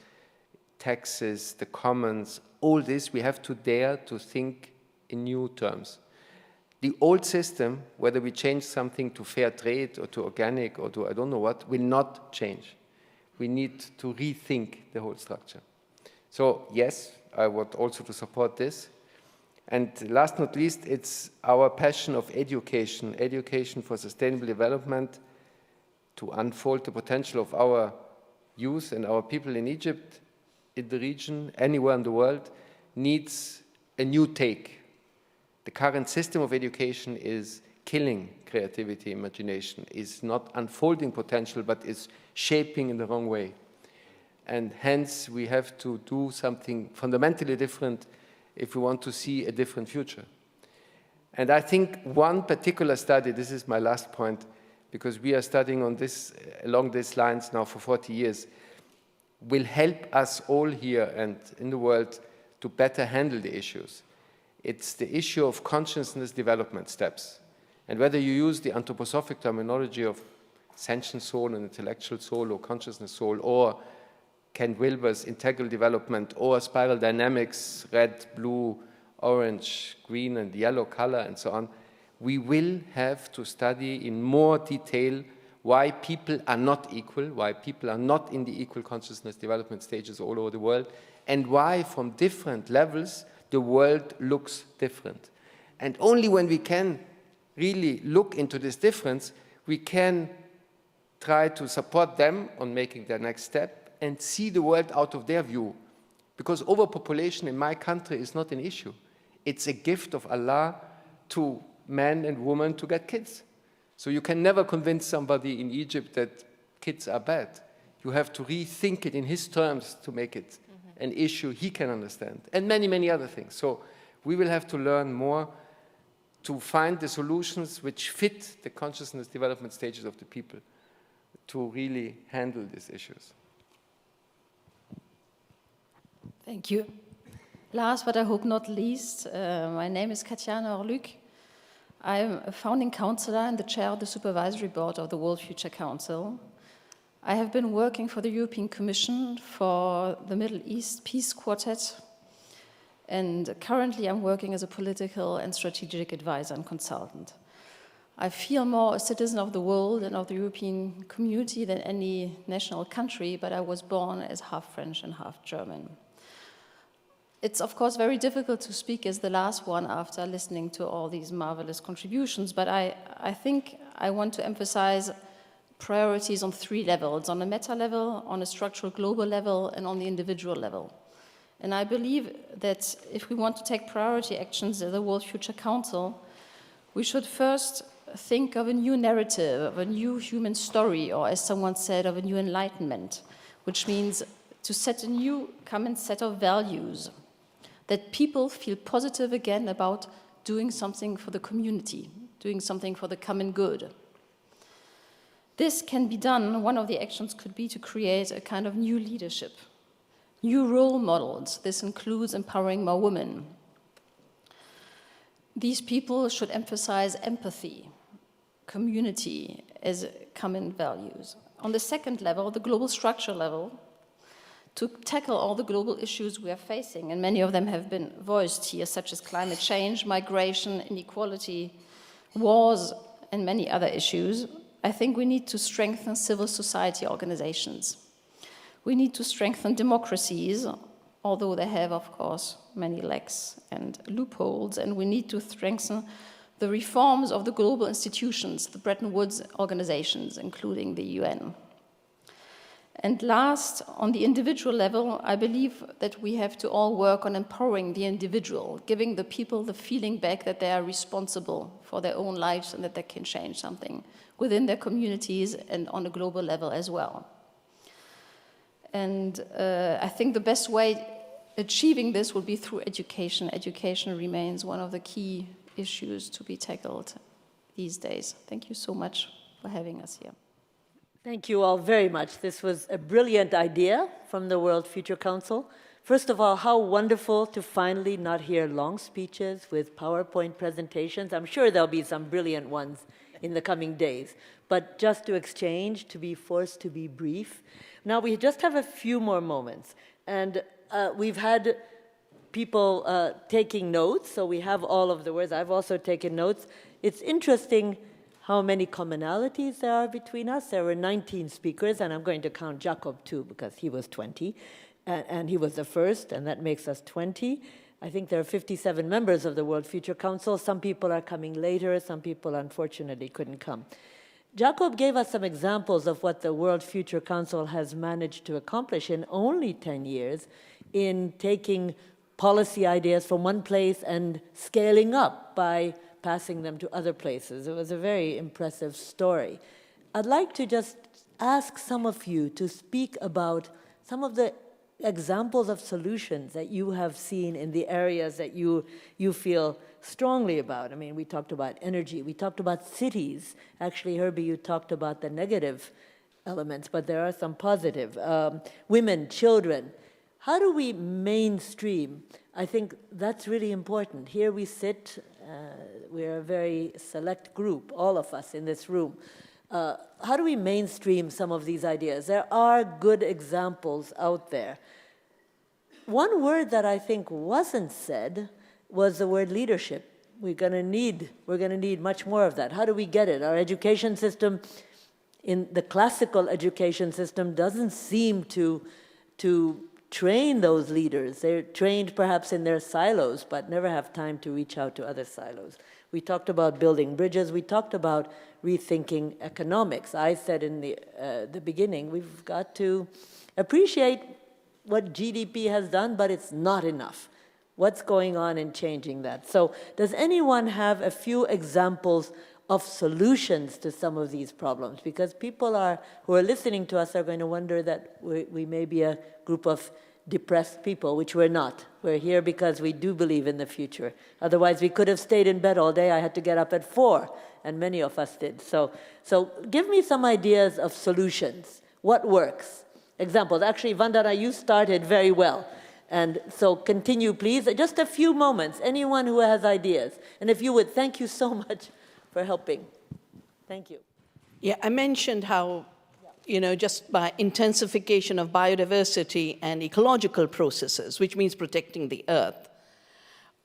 [SPEAKER 2] taxes, the commons, all this, we have to dare to think in new terms. The old system, whether we change something to fair trade or to organic or to I don't know what, will not change. We need to rethink the whole structure. So yes, I would also to support this. And last but not least, it's our passion of education, education for sustainable development, to unfold the potential of our youth and our people in Egypt, in the region, anywhere in the world, needs a new take. The current system of education is killing creativity, imagination, is not unfolding potential, but is shaping in the wrong way. And hence, we have to do something fundamentally different if we want to see a different future. And I think one particular study, this is my last point, because we are studying on this, along these lines now for 40 years, will help us all here and in the world to better handle the issues. It's the issue of consciousness development steps. And whether you use the anthroposophic terminology of sentient soul and intellectual soul or consciousness soul, or Ken Wilber's integral development, or spiral dynamics, red, blue, orange, green, and yellow color, and so on, we will have to study in more detail why people are not equal, why people are not in the equal consciousness development stages all over the world, and why from different levels the world looks different. And only when we can really look into this difference, we can try to support them on making their next step and see the world out of their view. Because overpopulation in my country is not an issue. It's a gift of Allah to men and women to get kids. So you can never convince somebody in Egypt that kids are bad. You have to rethink it in his terms to make it an issue he can understand, and many, many other things. So we will have to learn more to find the solutions which fit the consciousness development stages of the people to really handle these issues.
[SPEAKER 22] Thank you. Last but I hope not least, my name is Katiana Orluk. I'm a founding counselor and the chair of the supervisory board of the World Future Council. I have been working for the European Commission for the Middle East Peace Quartet And currently I'm working as a political and strategic advisor and consultant. I feel more a citizen of the world and of the European community than any national country, but I was born as half French and half German. It's of course very difficult to speak as the last one after listening to all these marvelous contributions, but I think I want to emphasize priorities on 3 levels: on a meta level, on a structural global level, and on the individual level. And I believe that if we want to take priority actions at the World Future Council, we should first think of a new narrative, of a new human story, or as someone said, of a new enlightenment, which means to set a new common set of values, that people feel positive again about doing something for the community, doing something for the common good. This can be done, one of the actions could be to create a kind of new leadership, new role models. This includes empowering more women. These people should emphasize empathy, community as common values. On the second level, the global structure level, to tackle all the global issues we are facing, and many of them have been voiced here, such as climate change, migration, inequality, wars, and many other issues, I think we need to strengthen civil society organizations. We need to strengthen democracies, although they have, of course, many lacks and loopholes, and we need to strengthen the reforms of the global institutions, the Bretton Woods organizations, including the UN. And last, on the individual level, I believe that we have to all work on empowering the individual, giving the people the feeling back that they are responsible for their own lives and that they can change something within their communities and on a global level as well. And I think the best way achieving this will be through education. Education remains one of the key issues to be tackled these days. Thank you so much for having us here.
[SPEAKER 5] Thank you all very much. This was a brilliant idea from the World Future Council. First of all, how wonderful to finally not hear long speeches with PowerPoint presentations. I'm sure there'll be some brilliant ones in the coming days. But just to exchange, to be forced to be brief. Now we just have a few more moments. And we've had people taking notes, so we have all of the words. I've also taken notes. It's interesting how many commonalities there are between us. There were 19 speakers, and I'm going to count Jakob too, because he was 20, and he was the first, and that makes us 20. I think there are 57 members of the World Future Council. Some people are coming later. Some people, unfortunately, couldn't come. Jakob gave us some examples of what the World Future Council has managed to accomplish in only 10 years in taking policy ideas from one place and scaling up by passing them to other places. It was a very impressive story. I'd like to just ask some of you to speak about some of the examples of solutions that you have seen in the areas that you feel strongly about. I mean, we talked about energy, we talked about cities. Actually, Herbie, you talked about the negative elements, but there are some positive. Women, children. How do we mainstream? I think that's really important. Here we sit, we're a very select group, all of us in this room. How do we mainstream some of these ideas? There are good examples out there. One word that I think wasn't said was the word leadership. We're going to need much more of that. How do we get it? Our education system, in the classical education system, doesn't seem to train those leaders. They're trained perhaps in their silos, but never have time to reach out to other silos. We talked about building bridges. We talked about rethinking economics. I said in the beginning, we've got to appreciate what GDP has done, but it's not enough. What's going on in changing that? So does anyone have a few examples of solutions to some of these problems? Because people who are listening to us are going to wonder that we may be a group of depressed people, which we're not. We're here because we do believe in the future. Otherwise, we could have stayed in bed all day. I had to get up at 4, and many of us did. So give me some ideas of solutions. What works? Examples. Actually, Vandana, you started very well. And so continue, please. Just a few moments. Anyone who has ideas. And if you would, thank you so much for helping. Thank you.
[SPEAKER 3] Yeah, I mentioned how, just by intensification of biodiversity and ecological processes, which means protecting the earth,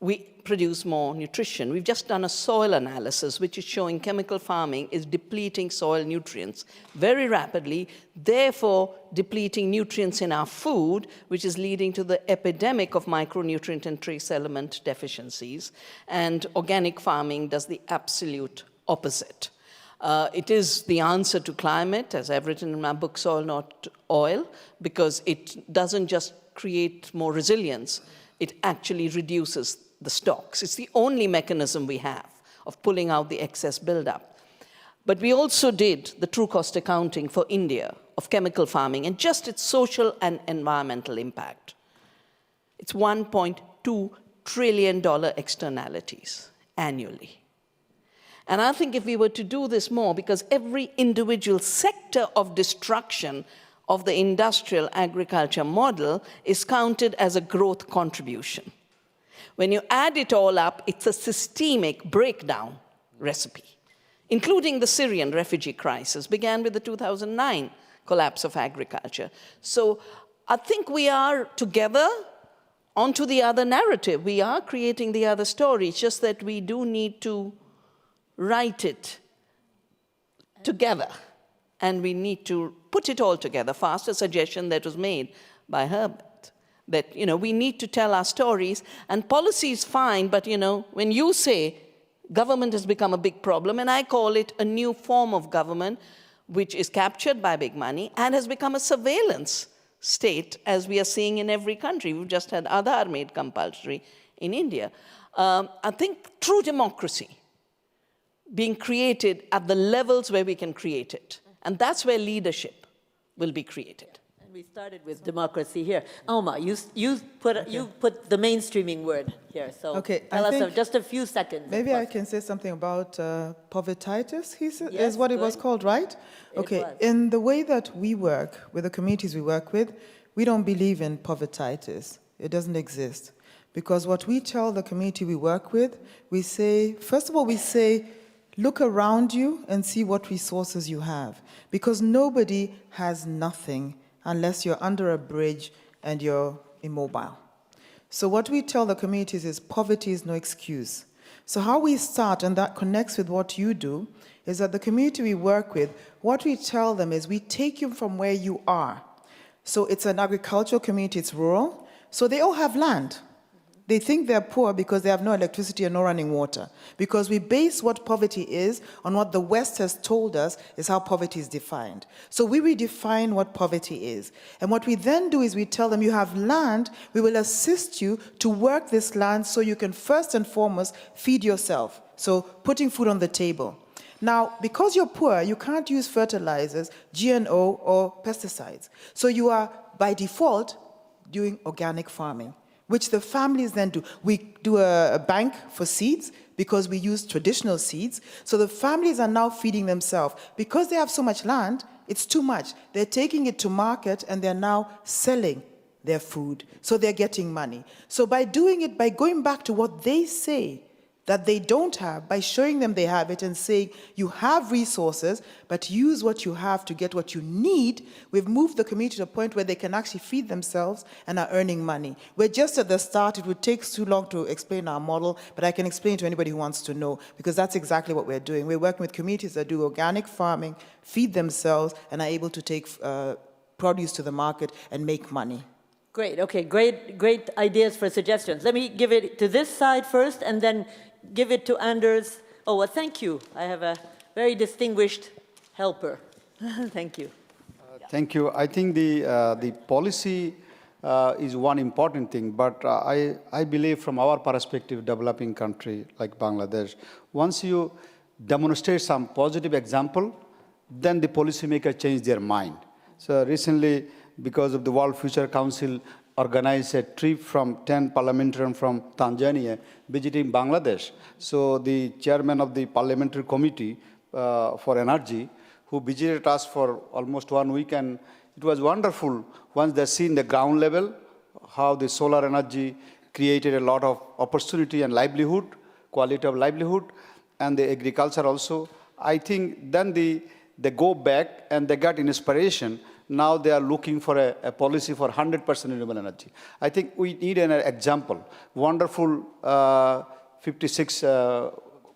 [SPEAKER 19] we produce more nutrition. We've just done a soil analysis, which is showing chemical farming is depleting soil nutrients very rapidly, therefore depleting nutrients in our food, which is leading to the epidemic of micronutrient and trace element deficiencies. And organic farming does the absolute opposite. It is the answer to climate, as I've written in my book, Soil Not Oil, because it doesn't just create more resilience, it actually reduces the stocks. It's the only mechanism we have of pulling out the excess buildup. But we also did the true cost accounting for India of chemical farming and just its social and environmental impact. It's $1.2 trillion externalities annually. And I think if we were to do this more, because every individual sector of destruction of the industrial agriculture model is counted as a growth contribution. When you add it all up, it's a systemic breakdown recipe, including the Syrian refugee crisis, began with the 2009 collapse of agriculture. So I think we are together onto the other narrative. We are creating the other story. It's just that we do need to write it together, and we need to put it all together fast, a suggestion that was made by Herbert, that, we need to tell our stories, and policy is fine, but, when you say government has become a big problem, and I call it a new form of government, which is captured by big money and has become a surveillance state, as we are seeing in every country. We've just had Aadhaar made compulsory in India. I think true democracy being created at the levels where we can create it. And that's where leadership will be created.
[SPEAKER 5] And we started with democracy here. Alma, you put the mainstreaming word here. So tell us just a few seconds.
[SPEAKER 20] Maybe I can say something about povertitis, is what it was called, right? Okay, in the way that we work with the communities we work with, we don't believe in povertitis. It doesn't exist. Because what we tell the community we work with, we say, first of all, we say, look around you and see what resources you have. Because nobody has nothing unless you're under a bridge and you're immobile. So what we tell the communities is poverty is no excuse. So how we start, and that connects with what you do, is that the community we work with, what we tell them is we take you from where you are. So it's an agricultural community, it's rural, so they all have land. They think they're poor because they have no electricity and no running water. Because we base what poverty is on what the West has told us is how poverty is defined. So we redefine what poverty is. And what we then do is we tell them, you have land, we will assist you to work this land so you can first and foremost feed yourself. So putting food on the table. Now, because you're poor, you can't use fertilizers, GMO, or pesticides. So you are, by default, doing organic farming, which the families then do. We do a bank for seeds because we use traditional seeds. So the families are now feeding themselves. Because they have so much land, it's too much. They're taking it to market and they're now selling their food. So they're getting money. So by doing it, by going back to what they say that they don't have, by showing them they have it and saying, you have resources, but use what you have to get what you need, we've moved the community to a point where they can actually feed themselves and are earning money. We're just at the start. It would take too long to explain our model, but I can explain to anybody who wants to know, because that's exactly what we're doing. We're working with communities that do organic farming, feed themselves, and are able to take produce to the market and make money.
[SPEAKER 5] Great, okay, great ideas for suggestions. Let me give it to this side first, and then give it to Anders. Oh, well, thank you. I have a very distinguished helper. Thank you.
[SPEAKER 9] Thank you. I think the policy is one important thing, but I believe from our perspective, developing country like Bangladesh, once you demonstrate some positive example, then the policymakers change their mind. So recently, because of the World Future Council organized a trip from 10 parliamentarians from Tanzania visiting Bangladesh. So the chairman of the parliamentary committee for energy, who visited us for almost 1 week, and it was wonderful once they seen the ground level, how the solar energy created a lot of opportunity and livelihood, quality of livelihood, and the agriculture also. I think then they go back and they got inspiration Now they are looking for a policy for 100% renewable energy. I think we need an example. Wonderful 56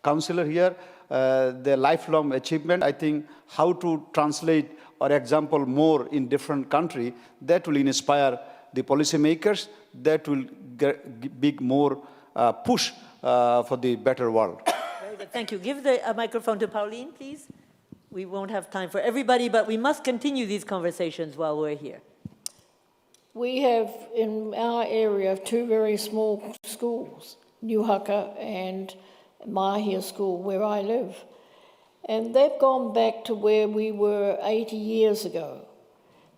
[SPEAKER 9] councillor here, their lifelong achievement. I think how to translate or example more in different countries, that will inspire the policymakers, that will big more push for the better world.
[SPEAKER 5] Very good. Thank you. Give the microphone to Pauline, please. We won't have time for everybody, but we must continue these conversations while we're here.
[SPEAKER 11] We have in our area 2 very small schools, New Haka and Mahia School, where I live. And they've gone back to where we were 80 years ago.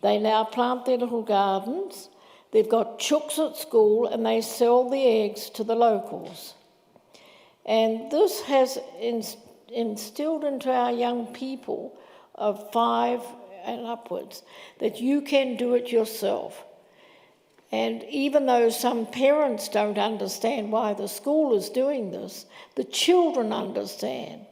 [SPEAKER 11] They now plant their little gardens. They've got chooks at school and they sell the eggs to the locals. And this has instilled into our young people of 5 and upwards that you can do it yourself. And even though some parents don't understand why the school is doing this, the children understand.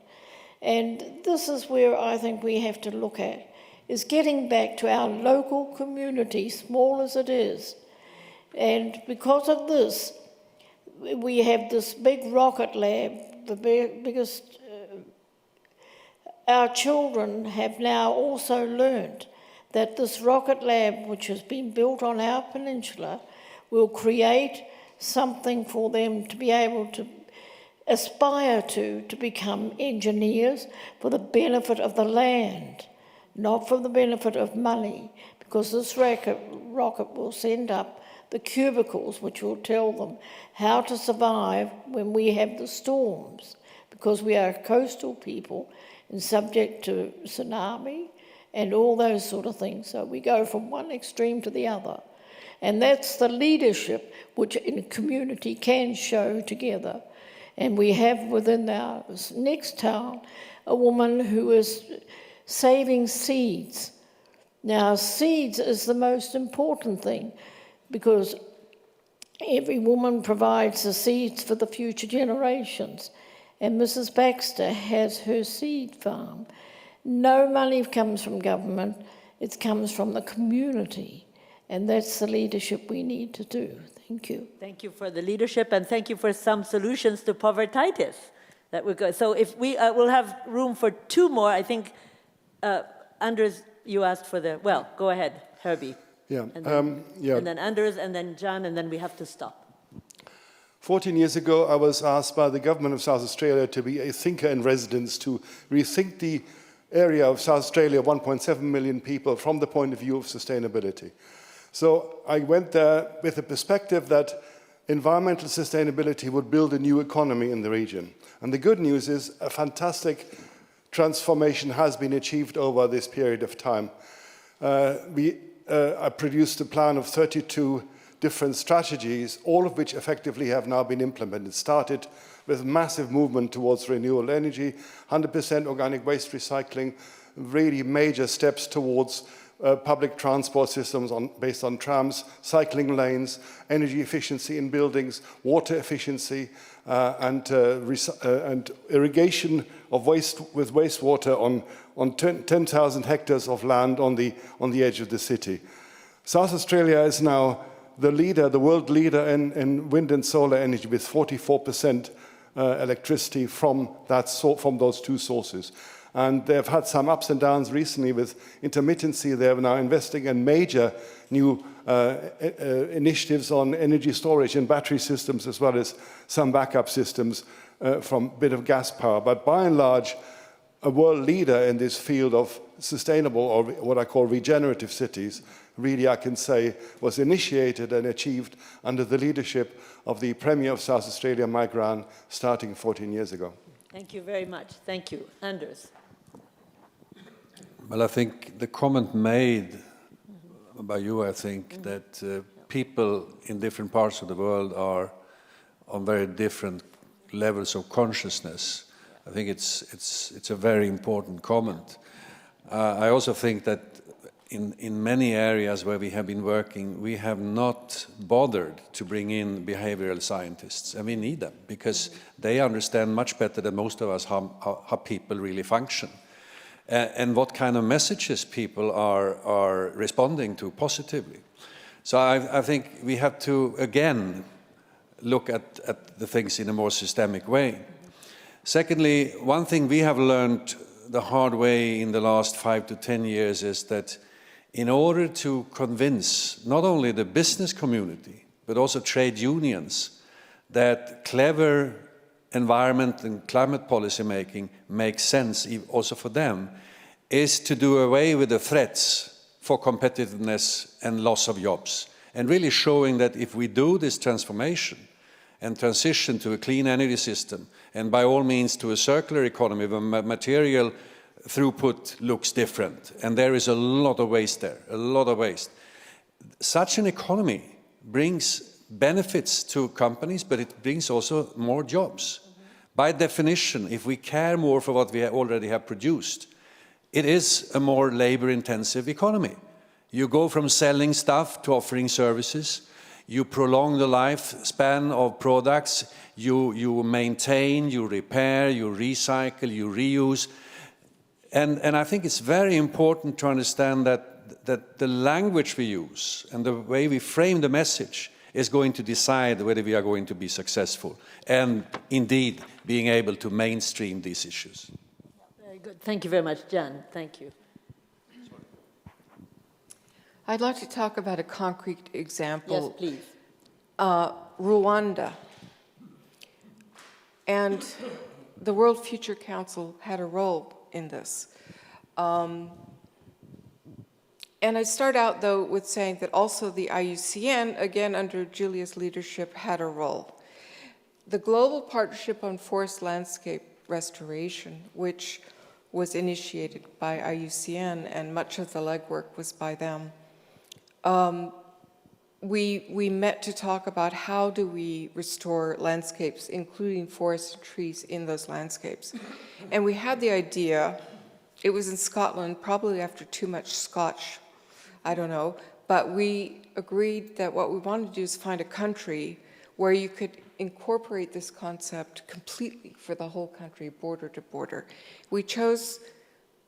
[SPEAKER 11] And this is where I think we have to look at, is getting back to our local community, small as it is. And because of this, we have this big rocket lab, the biggest. Our children have now also learned that this rocket lab, which has been built on our peninsula, will create something for them to be able to aspire to become engineers for the benefit of the land, not for the benefit of money, because this rocket will send up the cubicles which will tell them how to survive when we have the storms, because we are a coastal people and subject to tsunami and all those sort of things. So we go from one extreme to the other. And that's the leadership which a community can show together. And we have within our next town a woman who is saving seeds. Now, seeds is the most important thing because every woman provides the seeds for the future generations. And Mrs. Baxter has her seed farm. No money comes from government, it comes from the community. And that's the leadership we need to do. Thank you.
[SPEAKER 5] Thank you for the leadership, and thank you for some solutions to povertitis. That would go. So if we will have room for 2 more, I think, Anders, you asked for the, well, go ahead, Herbie.
[SPEAKER 15] Yeah.
[SPEAKER 5] And then Anders, and then John, and then we have to stop.
[SPEAKER 15] 14 years ago, I was asked by the government of South Australia to be a thinker in residence to rethink the area of South Australia, 1.7 million people, from the point of view of sustainability. So I went there with the perspective that environmental sustainability would build a new economy in the region. And the good news is a fantastic transformation has been achieved over this period of time. I produced a plan of 32 different strategies, all of which effectively have now been implemented. It started with massive movement towards renewable energy, 100% organic waste recycling, really major steps towards public transport systems based on trams, cycling lanes, energy efficiency in buildings, water efficiency, and irrigation of wastewater on 10,000 hectares of land on the edge of the city. South Australia is now the world leader in wind and solar energy, with 44% electricity from those 2 sources. And they've had some ups and downs recently with intermittency. They're now investing in major new initiatives on energy storage and battery systems, as well as some backup systems from a bit of gas power. But by and large, a world leader in this field of sustainable, or what I call regenerative cities, really I can say was initiated and achieved under the leadership of the Premier of South Australia, Mike Rann, starting 14 years ago.
[SPEAKER 5] Thank you very much. Thank you. Anders.
[SPEAKER 18] Well, I think the comment made by you, I think, that people in different parts of the world are on very different levels of consciousness. I think it's a very important comment. I also think that in many areas where we have been working, we have not bothered to bring in behavioral scientists, and we need them because they understand much better than most of us how people really function. and what kind of messages people are responding to positively. So I think we have to, again, look at the things in a more systemic way. Secondly, one thing we have learned the hard way in the last 5 to 10 years is that in order to convince not only the business community, but also trade unions, that clever environment and climate policy making makes sense also for them, is to do away with the threats for competitiveness and loss of jobs, and really showing that if we do this transformation and transition to a clean energy system, and by all means to a circular economy where material throughput looks different, and there is a lot of waste there, a lot of waste. Such an economy brings benefits to companies, but it brings also more jobs. By definition, if we care more for what we already have produced, it is a more labor-intensive economy. You go from selling stuff to offering services. You prolong the lifespan of products. You maintain, you repair, you recycle, you reuse. And I think it's very important to understand that the language we use and the way we frame the message is going to decide whether we are going to be successful and indeed being able to mainstream these issues.
[SPEAKER 5] Very good. Thank you very much, Jan. Thank you.
[SPEAKER 21] I'd like to talk about a concrete example.
[SPEAKER 5] Yes, please.
[SPEAKER 21] Rwanda. And the World Future Council had a role in this. And I start out, though, with saying that also the IUCN, again under Julia's leadership, had a role. The Global Partnership on Forest Landscape Restoration, which was initiated by IUCN, and much of the legwork was by them, we met to talk about how do we restore landscapes, including forests and trees in those landscapes. And we had the idea, it was in Scotland, probably after too much Scotch, I don't know, but we agreed that what we wanted to do is find a country where you could incorporate this concept completely for the whole country, border to border. We chose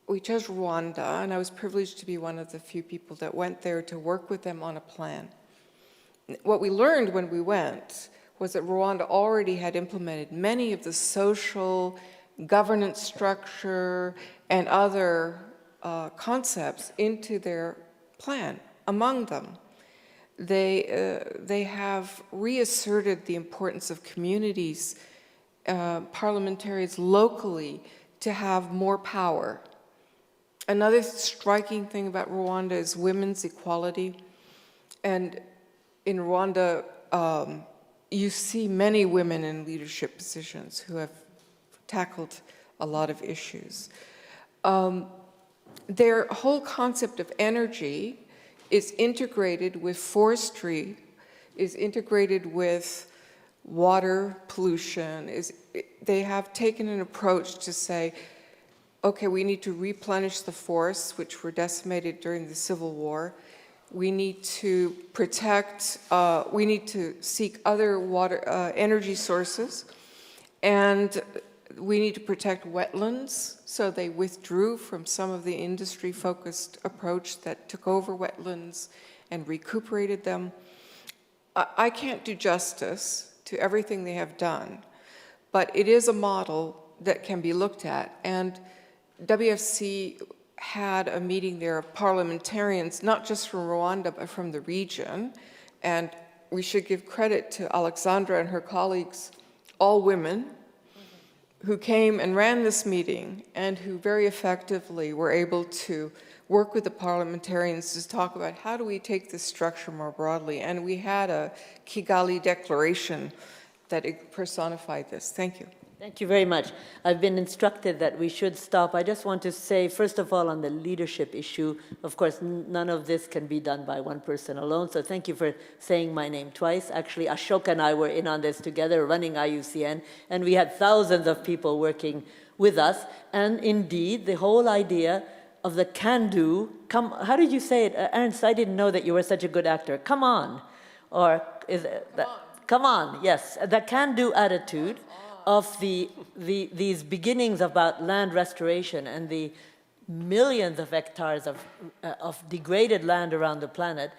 [SPEAKER 21] Rwanda, and I was privileged to be one of the few people that went there to work with them on a plan. What we learned when we went was that Rwanda already had implemented many of the social governance structure and other concepts into their plan. Among them, they have reasserted the importance of communities, parliamentarians locally, to have more power. Another striking thing about Rwanda is women's equality. And in Rwanda, you see many women in leadership positions who have tackled a lot of issues. Their whole concept of energy is integrated with forestry, is integrated with water pollution. They have taken an approach to say, okay, we need to replenish the forests, which were decimated during the Civil War. We need to protect, we need to seek other water, energy sources, and we need to protect wetlands. So they withdrew from some of the industry-focused approach that took over wetlands and recuperated them. I can't do justice to everything they have done, but it is a model that can be looked at. And WFC had a meeting there of parliamentarians, not just from Rwanda, but from the region. And we should give credit to Alexandra and her colleagues, all women, who came and ran this meeting and who very effectively were able to work with the parliamentarians to talk about how do we take this structure more broadly. And we had a Kigali declaration that personified this. Thank you.
[SPEAKER 5] Thank you very much. I've been instructed that we should stop. I just want to say, first of all, on the leadership issue, of course, none of this can be done by one person alone, so thank you for saying my name twice. Actually, Ashok and I were in on this together, running IUCN, and we had thousands of people working with us, and indeed, the whole idea of the can-do, how did you say it? Ernst, I didn't know that you were such a good actor. Come on. Or is it come on, yes. The can-do attitude of these beginnings about land restoration and the millions of hectares of degraded land around the planet.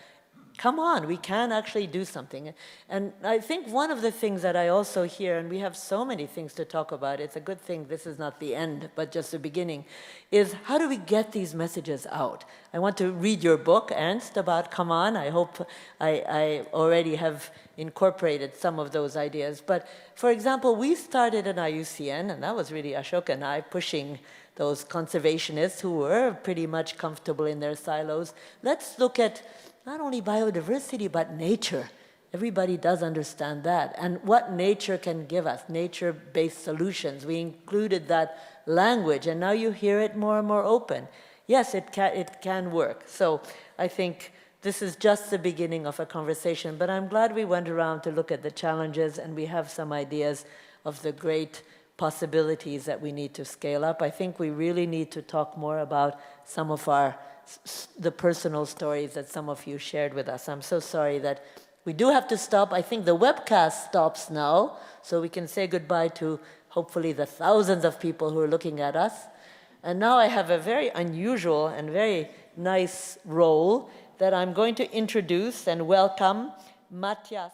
[SPEAKER 5] Come on, we can actually do something. And I think one of the things that I also hear, and we have so many things to talk about, it's a good thing this is not the end, but just the beginning, is how do we get these messages out? I want to read your book, Ernst, about Come On. I hope I already have incorporated some of those ideas. But for example, we started an IUCN, and that was really Ashok and I pushing those conservationists who were pretty much comfortable in their silos. Let's look at not only biodiversity, but nature. Everybody does understand that. And what nature can give us, nature-based solutions. We included that language, and now you hear it more and more open. Yes, it can work. So I think this is just the beginning of a conversation, but I'm glad we went around to look at the challenges, and we have some ideas of the great possibilities that we need to scale up. I think we really need to talk more about some of the personal stories that some of you shared with us. I'm so sorry that we do have to stop. I think the webcast stops now, so we can say goodbye to hopefully the thousands of people who are looking at us. And now I have a very unusual and very nice role that I'm going to introduce and welcome Matthias.